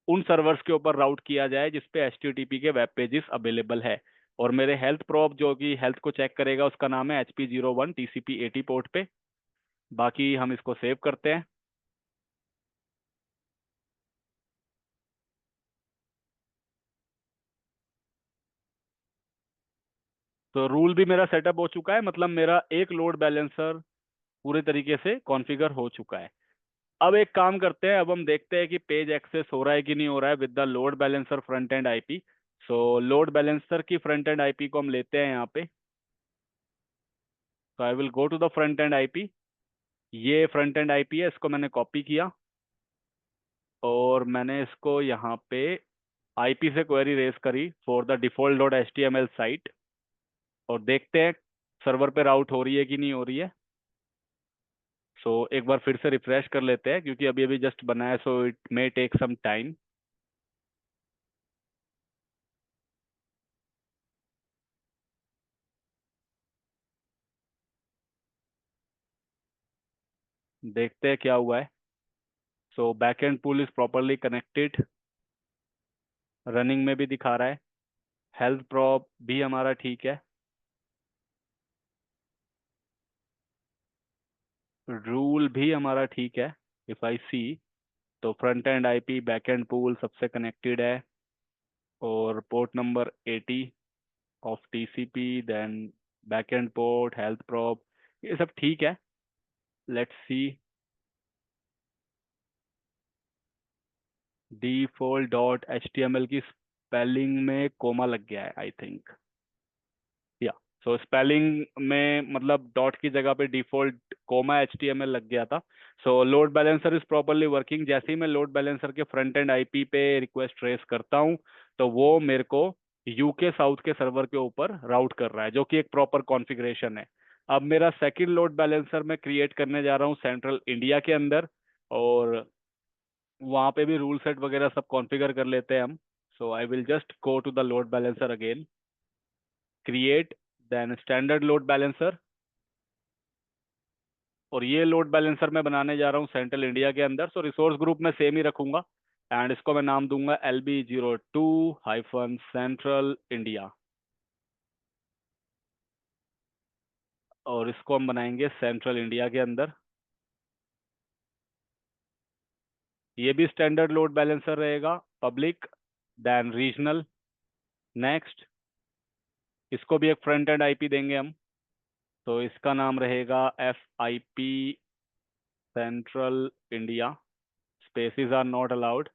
उन सर्वर्स के ऊपर राउट किया जाए जिसपे HTTP के वेब पेजेस अवेलेबल है। और मेरे हेल्थ प्रोब जो कि हेल्थ को चेक करेगा उसका नाम है HP01 TCP80 पोर्ट पे। बाकी हम इसको सेव करते हैं। तो रूल भी मेरा सेटअप हो चुका है, मतलब मेरा एक लोड बैलेंसर पूरे तरीके से कॉन्फ़िगर हो चुका है। अब एक काम करते हैं, अब हम देखते हैं कि पेज एक्सेस हो रहा है कि नहीं हो रहा है with the load balancer front end IP. So load balancer की फ्रंट एंड आईपी को हम लेते हैं यहाँ पे। तो I will go to the front end IP. ये फ्रंट एंड आईपी है, इसको मैंने कॉपी किया और मैंने इसको यहाँ पे आईपी से क्वेरी रेज करी for the default dot H T M L site. और देखते हैं सर्वर पे राउट हो रही है कि नहीं हो रही है। सो एक बार फिर से रिफ्रेश कर लेते हैं क्योंकि अभी अभी जस्ट बना है, so it may take some time. देखते हैं क्या हुआ है। So back end pool is properly connected, running में भी दिखा रहा है। हेल्थ प्रॉप भी हमारा ठीक है। रूल भी हमारा ठीक है। इफ आई सी, तो front end IP back end pool सबसे कनेक्टेड है। और port number 80 of TCP, then back end port, health probe, ये सब ठीक है। Let's see. Default dot H T M L की स्पेलिंग में कोमा लग गया है आई थिंक। या, सो स्पेलिंग में मतलब डॉट की जगह पे डिफॉल्ट कोमा HTML लग गया था। सो load balancer is properly working. जैसे ही मैं लोड बैलेंसर के फ्रंट एंड आईपी पे रिक्वेस्ट रेस करता हूँ तो वो मेरे को यूके साउथ के सर्वर के ऊपर राउट कर रहा है, जो कि एक प्रॉपर कॉन्फ़िगरेशन है। अब मेरा सेकंड लोड बैलेंसर मैं क्रिएट करने जा रहा हूँ सेंट्रल इंडिया के अंदर। और वहाँ पे भी रूल सेट वगैरह सब कॉन्फ़िगर कर लेते हैं हम। So I will just go to the load balancer again, create, then standard load balancer. और ये लोड बैलेंसर मैं बनाने जा रहा हूँ सेंट्रल इंडिया के अंदर। सो रिसोर्स ग्रुप में सेम ही रखूंगा एंड इसको मैं नाम दूंगा LB02-सेंट्रल इंडिया। और इसको हम बनाएंगे सेंट्रल इंडिया के अंदर। ये भी स्टैंडर्ड लोड बैलेंसर रहेगा, पब्लिक, देन रीजनल। नेक्स्ट, इसको भी एक फ्रंट एंड आईपी देंगे हम। तो इसका नाम रहेगा FIP central India, spaces are not allowed,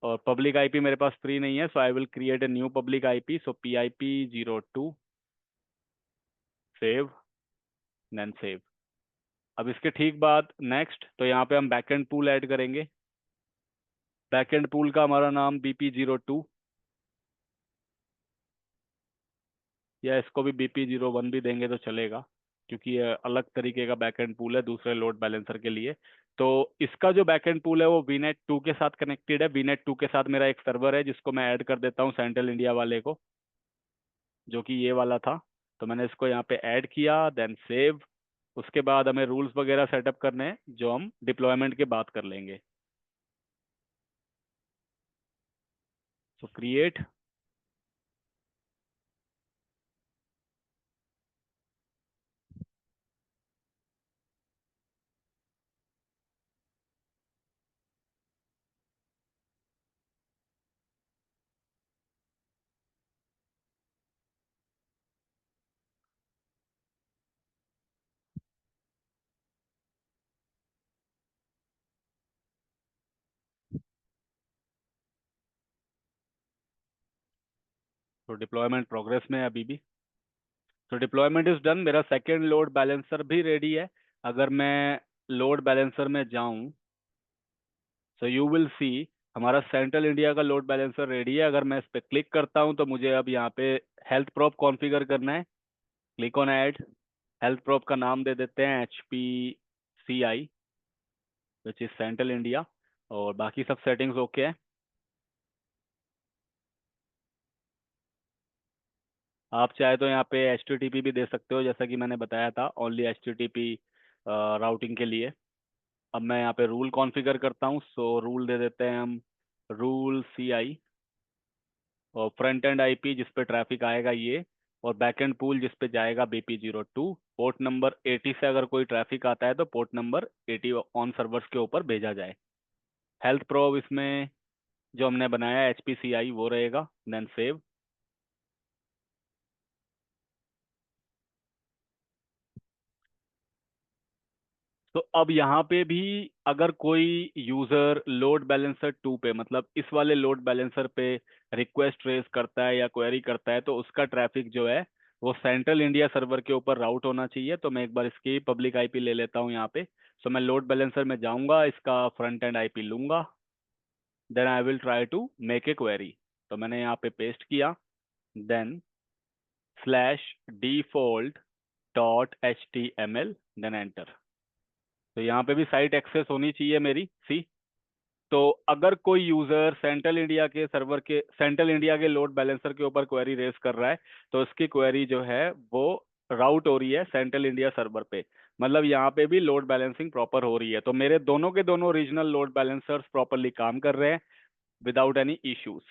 और पब्लिक आईपी मेरे पास फ्री नहीं है, so I will create a new public IP, so PIP02, save, then save. अब इसके ठीक बाद नेक्स्ट, तो यहाँ पे हम बैकएंड पूल ऐड करेंगे। बैकएंड पूल का हमारा नाम BP02, या इसको भी BP01 भी देंगे तो चलेगा, क्योंकि ये अलग तरीके का बैकएंड पूल है दूसरे लोड बैलेंसर के लिए। तो इसका जो बैकएंड पूल है वो VNet 2 के साथ कनेक्टेड है। VNet 2 के साथ मेरा एक सर्वर है जिसको मैं ऐड कर देता हूँ सेंट्रल इंडिया वाले को, जो कि ये वाला था। तो मैंने इसको यहाँ पे ऐड किया, देन सेव। उसके बाद हमें रूल्स वगैरह सेटअप करने हैं जो हम डिप्लॉयमेंट के बाद कर लेंगे। सो क्रिएट। तो डिप्लॉयमेंट प्रोग्रेस में है अभी भी। तो डिप्लॉयमेंट इज डन, मेरा सेकेंड लोड बैलेंसर भी रेडी है। अगर मैं लोड बैलेंसर में जाऊं, सो यू विल सी हमारा सेंट्रल इंडिया का लोड बैलेंसर रेडी है। अगर मैं इस पर क्लिक करता हूं तो मुझे अब यहाँ पे हेल्थ प्रोप कॉन्फ़िगर करना है। Click on add. Health prop का नाम दे देते हैं HPCI, which is central India, और बाकी सब सेटिंग्स ओके है। आप चाहे तो यहाँ पे HTTP भी दे सकते हो, जैसा कि मैंने बताया था, ओनली HTTP राउटिंग के लिए। अब मैं यहाँ पे रूल कॉन्फ़िगर करता हूँ, सो रूल दे देते हैं हम रूल CI, और फ्रंट एंड IP जिस पे ट्रैफिक आएगा ये, और बैक एंड पूल जिस पे जाएगा BP02। पोर्ट नंबर 80 से अगर कोई ट्रैफिक आता है तो पोर्ट नंबर 80 ऑन सर्वर्स के ऊपर भेजा जाए। हेल्थ प्रोब इसमें जो हमने बनाया HPCI वो रहेगा, देन सेव। तो अब यहाँ पे भी अगर कोई यूजर लोड बैलेंसर 2 पे, मतलब इस वाले लोड बैलेंसर पे रिक्वेस्ट रेज करता है या क्वेरी करता है, तो उसका ट्रैफिक जो है वो सेंट्रल इंडिया सर्वर के ऊपर राउट होना चाहिए। तो मैं एक बार इसकी पब्लिक आईपी ले लेता हूँ यहाँ पे। सो मैं लोड बैलेंसर में जाऊंगा, इसका फ्रंट एंड IP लूंगा, then I will try to make a query. तो मैंने यहाँ पे पेस्ट किया, देन /default.html, देन एंटर। तो यहाँ पे भी साइट एक्सेस होनी चाहिए मेरी, सी। तो अगर कोई यूजर सेंट्रल इंडिया के लोड बैलेंसर के ऊपर क्वेरी रेस कर रहा है, तो उसकी क्वेरी जो है वो राउट हो रही है सेंट्रल इंडिया सर्वर पे। मतलब यहाँ पे भी लोड बैलेंसिंग प्रॉपर हो रही है। तो मेरे दोनों के दोनों रीजनल लोड बैलेंसर्स प्रॉपरली काम कर रहे हैं विदाउट एनी इश्यूज।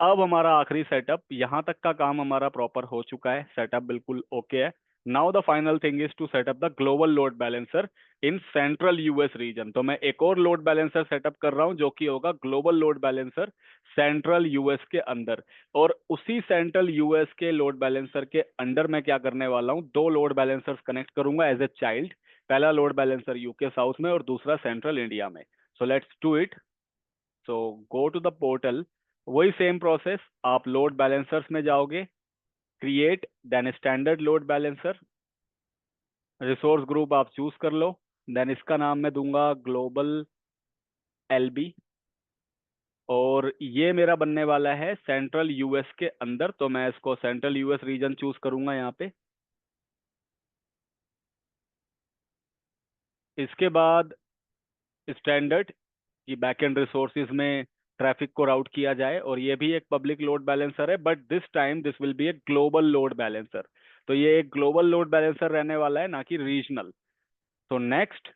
अब हमारा आखिरी सेटअप, यहाँ तक का काम हमारा प्रॉपर हो चुका है, सेटअप बिल्कुल ओके है। Now the final thing is to setup the global load balancer in central US region. तो मैं एक और लोड बैलेंसर सेटअप कर रहा हूँ जो कि होगा global load balancer central US के अंदर। और उसी सेंट्रल US के लोड बैलेंसर के अंडर मैं क्या करने वाला हूँ, दो लोड बैलेंसर्स कनेक्ट करूंगा एज ए चाइल्ड। पहला लोड बैलेंसर UK साउथ में और दूसरा सेंट्रल इंडिया में। So let's do it. So go to the portal, वही सेम प्रोसेस, आप लोड बैलेंसर्स में जाओगे, create, then standard load balancer, resource group आप चूज कर लो, देन इसका नाम मैं दूंगा ग्लोबल LB, और ये मेरा बनने वाला है सेंट्रल US के अंदर। तो मैं इसको सेंट्रल US रीजन चूज करूंगा यहाँ पे। इसके बाद स्टैंडर्ड कि बैकएंड रिसोर्सेज में ट्रैफिक को राउट किया जाए, और ये भी एक पब्लिक लोड बैलेंसर है, but this time this will B a global load balancer. तो ये एक ग्लोबल लोड बैलेंसर रहने वाला है, ना कि रीजनल। तो नेक्स्ट,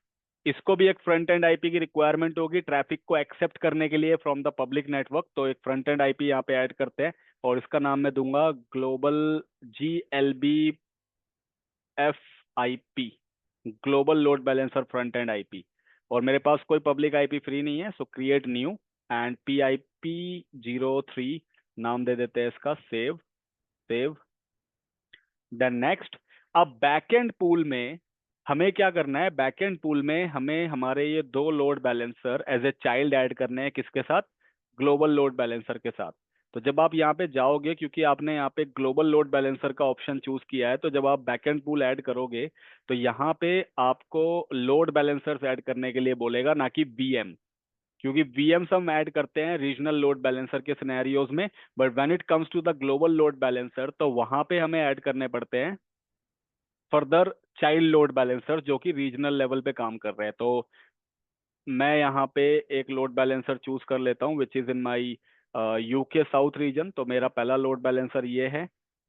इसको भी एक फ्रंट एंड IP की रिक्वायरमेंट होगी ट्रैफिक को एक्सेप्ट करने के लिए फ्रॉम द पब्लिक नेटवर्क। तो एक फ्रंट एंड IP यहाँ पे ऐड करते हैं, और इसका नाम मैं दूंगा global GLBFIP, global load balancer front end IP। और मेरे पास कोई पब्लिक IP फ्री नहीं है, सो क्रिएट न्यू एंड PIP03 नाम दे देते हैं इसका, सेव, सेव। देन नेक्स्ट, अब बैकएंड पूल में हमें क्या करना है, बैकएंड पूल में हमें हमारे ये दो load balancer as a child add करने हैं, किसके साथ, ग्लोबल लोड बैलेंसर के साथ। तो जब आप यहाँ पे जाओगे, क्योंकि आपने यहाँ पे ग्लोबल लोड बैलेंसर का ऑप्शन चूज किया है, तो जब आप बैकएंड पूल ऐड करोगे तो यहाँ पे आपको लोड बैलेंसर्स ऐड करने के लिए बोलेगा, ना कि वीएम। क्योंकि वीएम्स हम ऐड करते हैं रीजनल लोड बैलेंसर के सिनेरियोज में, but when it comes to the global load balancer तो वहां पे हमें ऐड करने पड़ते हैं फर्दर चाइल्ड लोड बैलेंसर जो कि रीजनल लेवल पे काम कर रहे हैं। तो मैं यहाँ पे एक लोड बैलेंसर चूज कर लेता हूँ which is in my UK south region. तो मेरा पहला लोड बैलेंसर ये है।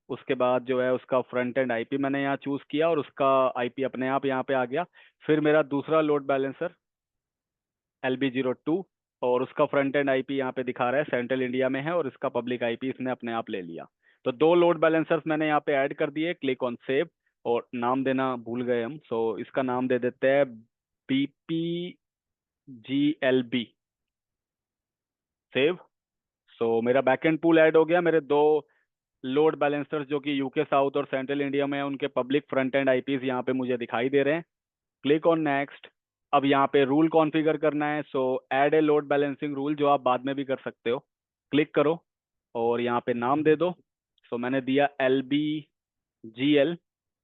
उसके बाद जो है उसका फ्रंट एंड आईपी मैंने यहाँ चूज किया और उसका आईपी अपने आप यहाँ पे आ गया। फिर मेरा दूसरा लोड बैलेंसर LB02, और उसका फ्रंट एंड आईपी यहाँ पे दिखा रहा है सेंट्रल इंडिया में है, और इसका पब्लिक आईपी इसने अपने आप ले लिया। तो दो लोड बैलेंसर्स मैंने यहाँ पे ऐड कर दिए। क्लिक ऑन सेव, और नाम देना भूल गए हम, सो इसका नाम दे देते हैं BPGLB। सेव। सो मेरा बैकएंड पूल ऐड हो गया। मेरे दो लोड बैलेंसर्स जो कि यूके साउथ और सेंट्रल इंडिया में है, उनके पब्लिक फ्रंट एंड आईपीस यहाँ पे मुझे दिखाई दे रहे हैं। Click on next. अब यहाँ पे रूल कॉन्फ़िगर करना है, सो add a load balancing rule, जो आप बाद में भी कर सकते हो। क्लिक करो और यहाँ पे नाम दे दो। सो मैंने दिया LBGL।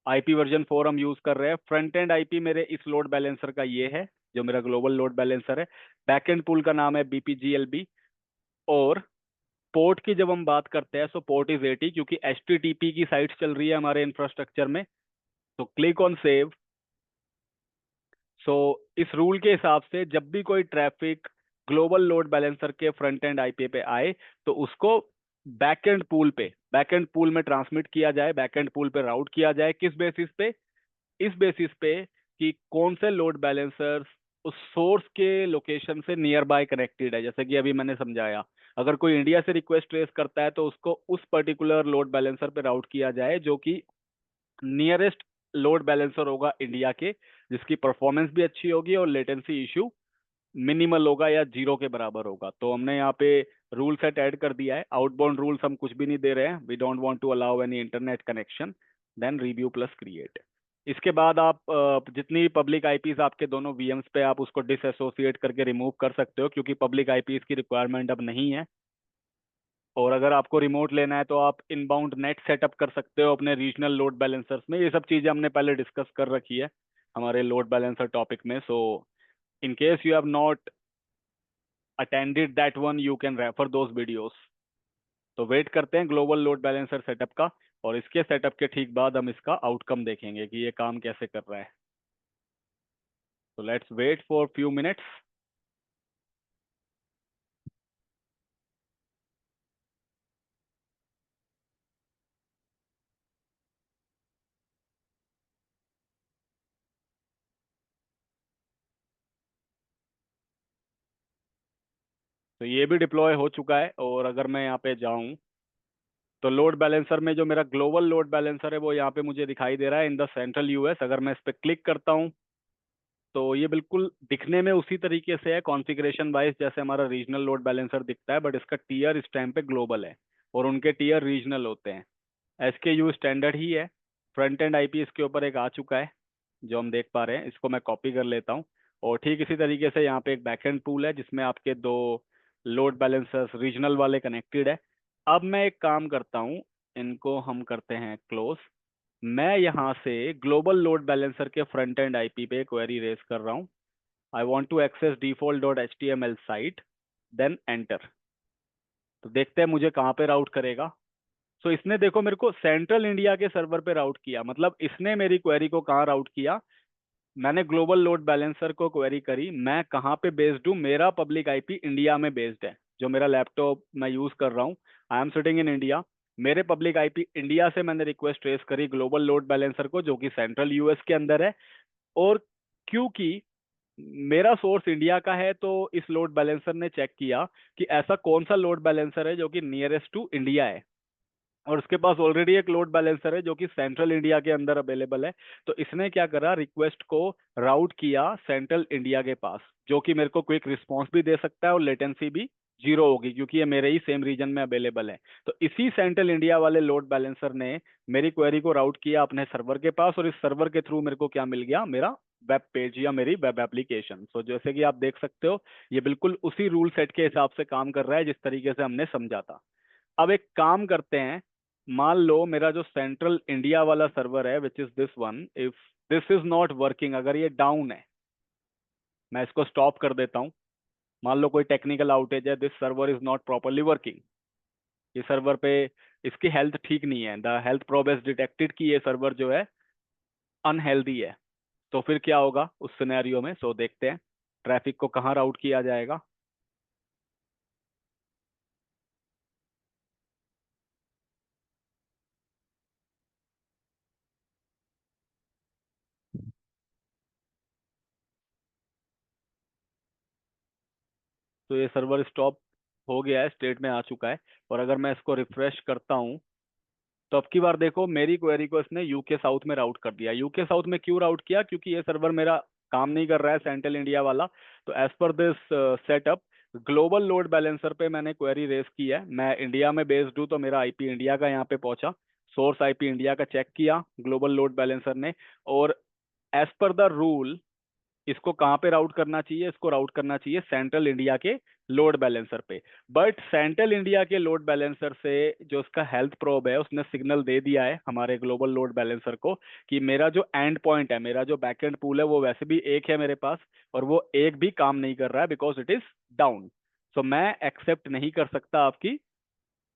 आईपी वर्जन 4 हम यूज कर रहे हैं। फ्रंट एंड आईपी मेरे इस लोड बैलेंसर का ये है, जो मेरा ग्लोबल लोड बैलेंसर है। बैक एंड पूल का नाम है BPGLB। और पोर्ट की जब हम बात करते हैं, सो पोर्ट इज 80, क्योंकि HTTP की साइट्स चल रही है हमारे इंफ्रास्ट्रक्चर में। तो क्लिक ऑन सेव। सो इस रूल के हिसाब से जब भी कोई ट्रैफिक ग्लोबल लोड बैलेंसर के फ्रंट एंड आईपी पे आए, तो उसको बैकएंड पूल में ट्रांसमिट किया जाए, बैकएंड पूल पे राउट किया जाए। किस बेसिस पे, इस बेसिस पे कि कौन से लोड बैलेंसर्स उस सोर्स के लोकेशन से नियर बाय कनेक्टेड है। जैसे कि अभी मैंने समझाया, अगर कोई इंडिया से रिक्वेस्ट ट्रेस करता है तो उसको उस पर्टिकुलर लोड बैलेंसर पे राउट किया जाए जो कि नियरेस्ट लोड बैलेंसर होगा इंडिया के, जिसकी परफॉर्मेंस भी अच्छी होगी और लेटेंसी इशू मिनिमल होगा या जीरो के बराबर होगा। तो हमने यहाँ पे रूल सेट ऐड कर दिया है। आउटबाउंड रूल्स हम कुछ भी नहीं दे रहे हैं, we don't want to allow any internet connection. Then review plus create. इसके बाद आप जितनी पब्लिक आईपीज आपके दोनों वीएम्स पे, आप उसको डिसएसोसिएट करके रिमूव कर सकते हो, क्योंकि पब्लिक आईपीज की रिक्वायरमेंट अब नहीं है। और अगर आपको रिमोट लेना है तो आप इनबाउंड नेट सेटअप कर सकते हो अपने रीजनल लोड बैलेंसर्स में। ये सब चीज़ें हमने पहले डिस्कस कर रखी है हमारे लोड बैलेंसर टॉपिक में। So in case you have not attended that one, you can refer those videos. तो वेट करते हैं ग्लोबल लोड बैलेंसर सेटअप का, और इसके सेटअप के ठीक बाद हम इसका आउटकम देखेंगे कि ये काम कैसे कर रहा है। तो let's wait for few minutes. तो ये भी डिप्लॉय हो चुका है, और अगर मैं यहाँ पे जाऊँ तो लोड बैलेंसर में जो मेरा ग्लोबल लोड बैलेंसर है वो यहाँ पे मुझे दिखाई दे रहा है इन द सेंट्रल यूएस। अगर मैं इस पर क्लिक करता हूँ तो ये बिल्कुल दिखने में उसी तरीके से है कॉन्फ़िगरेशन वाइज जैसे हमारा रीजनल लोड बैलेंसर दिखता है, बट इसका टीयर इस टाइम पे ग्लोबल है और उनके टीयर रीजनल होते हैं। SKU स्टैंडर्ड ही है। फ्रंट एंड आईपी इसके ऊपर एक आ चुका है जो हम देख पा रहे हैं। इसको मैं कॉपी कर लेता हूँ। और ठीक इसी तरीके से यहाँ पे एक बैकएंड पूल है जिसमें आपके दो लोड बैलेंसर्स रीजनल वाले कनेक्टेड है। अब मैं एक काम करता हूँ, इनको हम करते हैं क्लोज। मैं यहाँ से ग्लोबल लोड बैलेंसर के फ्रंट एंड आईपी पे क्वेरी रेज कर रहा हूँ। I want to access default dot H T M L site, then enter. तो देखते हैं मुझे कहाँ पे राउट करेगा। सो इसने देखो मेरे को सेंट्रल इंडिया के सर्वर पे राउट किया, मतलब इसने मेरी क्वेरी को कहाँ राउट किया। मैंने ग्लोबल लोड बैलेंसर को क्वेरी करी, मैं कहाँ पे बेस्ड हूँ, मेरा पब्लिक आईपी इंडिया में बेस्ड है। जो मेरा लैपटॉप मैं यूज कर रहा हूँ, I am sitting in India. मेरे पब्लिक आईपी इंडिया से मैंने रिक्वेस्ट ट्रेस करी ग्लोबल लोड बैलेंसर को जो कि सेंट्रल यूएस के अंदर है। और क्योंकि मेरा सोर्स इंडिया का है, तो इस लोड बैलेंसर ने चेक किया कि ऐसा कौन सा लोड बैलेंसर है जो कि नियरेस्ट टू इंडिया है, और उसके पास ऑलरेडी एक लोड बैलेंसर है जो कि सेंट्रल इंडिया के अंदर अवेलेबल है। तो इसने क्या करा, रिक्वेस्ट को राउट किया सेंट्रल इंडिया के पास, जो कि मेरे को क्विक रिस्पॉन्स भी दे सकता है और लेटेंसी भी जीरो होगी, क्योंकि ये मेरे ही सेम रीजन में अवेलेबल है। तो इसी सेंट्रल इंडिया वाले लोड बैलेंसर ने मेरी क्वेरी को राउट किया अपने सर्वर के पास, और इस सर्वर के थ्रू मेरे को क्या मिल गया, मेरा वेब पेज या मेरी वेब एप्लीकेशन। सो जैसे कि आप देख सकते हो, ये बिल्कुल उसी रूल सेट के हिसाब से काम कर रहा है जिस तरीके से हमने समझा था। अब एक काम करते हैं, मान लो मेरा जो सेंट्रल इंडिया वाला सर्वर है, which is this one, if this is not working, अगर ये डाउन है, मैं इसको स्टॉप कर देता हूँ। मान लो कोई टेक्निकल आउटेज है, this server is not properly working, ये सर्वर पे इसकी हेल्थ ठीक नहीं है, the health probe has detected कि ये सर्वर जो है अनहेल्दी है। तो फिर क्या होगा उस सिनेरियो में, सो देखते हैं ट्रैफिक को कहाँ राउट किया जाएगा। तो ये सर्वर स्टॉप हो गया है, स्टेट में आ चुका है। और अगर मैं इसको रिफ्रेश करता हूँ, तो अब की बार देखो मेरी क्वेरी को इसने यूके साउथ में राउट कर दिया। यूके साउथ में क्यों राउट किया, क्योंकि ये सर्वर मेरा काम नहीं कर रहा है सेंट्रल इंडिया वाला। तो as per this setup, global load balancer पे मैंने क्वेरी रेस की है। मैं इंडिया में बेस्ड हूँ, तो मेरा आईपी इंडिया का यहाँ पे पहुंचा, सोर्स आईपी इंडिया का चेक किया ग्लोबल लोड बैलेंसर ने, और एज पर द रूल इसको कहाँ पे राउट करना चाहिए, इसको राउट करना चाहिए सेंट्रल इंडिया के लोड बैलेंसर पे। बट सेंट्रल इंडिया के लोड बैलेंसर से जो उसका हेल्थ प्रोब है, उसने सिग्नल दे दिया है हमारे ग्लोबल लोड बैलेंसर को कि मेरा जो एंड पॉइंट है, मेरा जो बैकएंड पूल है, वो वैसे भी एक है मेरे पास, और वो एक भी काम नहीं कर रहा है बिकॉज इट इज डाउन। सो मैं एक्सेप्ट नहीं कर सकता आपकी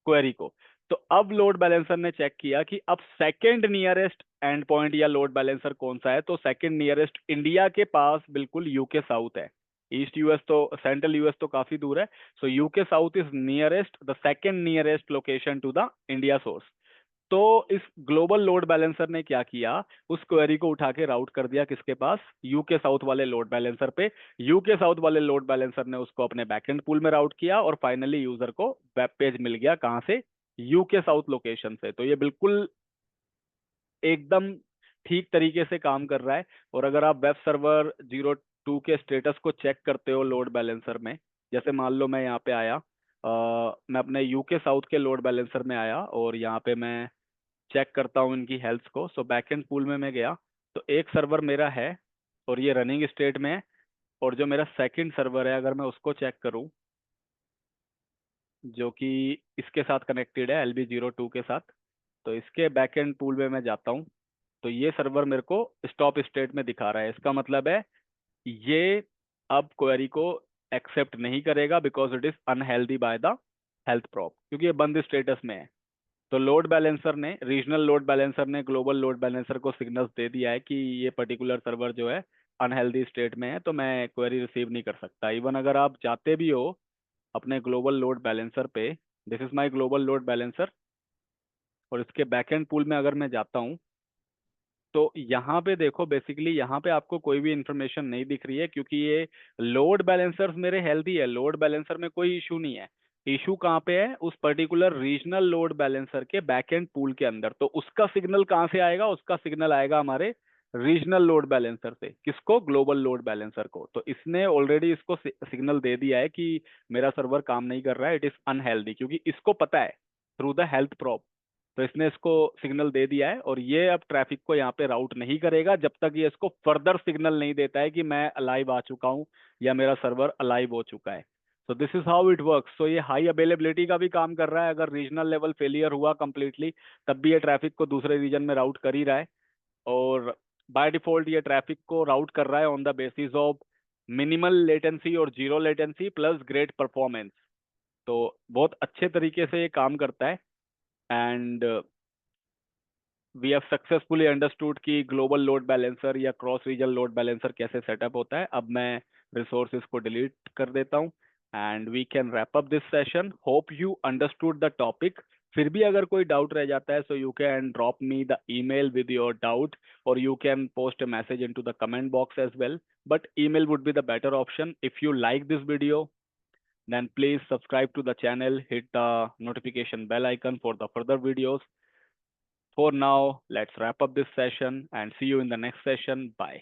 क्वेरी को। तो अब लोड बैलेंसर ने चेक किया कि अब सेकंड नियरेस्ट एंड पॉइंट या लोड बैलेंसर कौन सा है। तो सेकंड नियरेस्ट इंडिया के पास बिल्कुल यूके साउथ है। ईस्ट यूएस तो, सेंट्रल यूएस तो काफी दूर है। So UK south is nearest, the second nearest location to the India source. तो इस ग्लोबल लोड बैलेंसर ने क्या किया, उस क्वेरी को उठा के राउट कर दिया किसके पास, यूके साउथ वाले लोड बैलेंसर पे। यूके साउथ वाले लोड बैलेंसर ने उसको अपने बैकएंड पूल में राउट किया, और फाइनली यूजर को वेब पेज मिल गया कहाँ से, यूके साउथ लोकेशन से। तो ये बिल्कुल एकदम ठीक तरीके से काम कर रहा है। और अगर आप वेब सर्वर 02 के स्टेटस को चेक करते हो लोड बैलेंसर में, जैसे मान लो मैं यहाँ पे आया, मैं अपने यूके साउथ के लोड बैलेंसर में आया, और यहाँ पे मैं चेक करता हूँ इनकी हेल्थ को। सो बैकएंड पूल में मैं गया, तो एक सर्वर मेरा है और ये रनिंग स्टेट में है। और जो मेरा सेकंड सर्वर है, अगर मैं उसको चेक करूँ, जो कि इसके साथ कनेक्टेड है LB02 के साथ, तो इसके बैकएंड पूल में मैं जाता हूँ, तो ये सर्वर मेरे को स्टॉप स्टेट में दिखा रहा है। इसका मतलब है ये अब क्वेरी को एक्सेप्ट नहीं करेगा because it is unhealthy by the health prop, क्योंकि ये बंद स्टेटस में है। तो लोड बैलेंसर ने, रीजनल लोड बैलेंसर ने ग्लोबल लोड बैलेंसर को सिग्नल्स दे दिया है कि ये पर्टिकुलर सर्वर जो है अनहेल्दी स्टेट में है, तो मैं क्वेरी रिसीव नहीं कर सकता। इवन अगर आप जाते भी हो अपने ग्लोबल लोड बैलेंसर पे, this is my global load balancer, और इसके बैकएंड पूल में अगर मैं जाता हूँ, तो यहाँ पे देखो बेसिकली यहाँ पे आपको कोई भी इंफॉर्मेशन नहीं दिख रही है, क्योंकि ये लोड बैलेंसर्स मेरे हेल्दी है, लोड बैलेंसर में कोई इशू नहीं है। इशू कहाँ पे है, उस पर्टिकुलर रीजनल लोड बैलेंसर के बैकएंड पूल के अंदर। तो उसका सिग्नल कहाँ से आएगा, उसका सिग्नल आएगा हमारे रीजनल लोड बैलेंसर से। किसको, ग्लोबल लोड बैलेंसर को। तो इसने ऑलरेडी इसको सिग्नल दे दिया है कि मेरा सर्वर काम नहीं कर रहा है, इट इज अनहेल्दी, क्योंकि इसको पता है थ्रू द हेल्थ प्रॉब। तो इसने इसको सिग्नल दे दिया है, और ये अब ट्रैफिक को यहाँ पे राउट नहीं करेगा जब तक ये इसको फर्दर सिग्नल नहीं देता है कि मैं अलाइव आ चुका हूँ या मेरा सर्वर अलाइव हो चुका है। तो this is how it works. So ये हाई अवेलेबिलिटी का भी काम कर रहा है। अगर रीजनल लेवल फेलियर हुआ कंप्लीटली, तब भी ये ट्रैफिक को दूसरे रीजन में राउट कर ही रहा है। और बाय डिफॉल्ट ये ट्रैफिक को राउट कर रहा है on the basis of minimal latency और zero latency plus great performance. तो बहुत अच्छे तरीके से ये काम करता है। And we have successfully understood कि ग्लोबल लोड बैलेंसर या क्रॉस रीजन लोड बैलेंसर कैसे सेटअप होता है। अब मैं रिसोर्सेज को डिलीट कर देता हूँ, and we can wrap up this session. Hope you understood the topic. फिर भी अगर कोई डाउट रह जाता है, so you can drop me the email with your doubt, और you can post a message into the comment box as well, but email would be the better option. If you like this video, then please subscribe to the channel, hit the notification bell icon for the further videos. For now, let's wrap up this session and see you in the next session. Bye.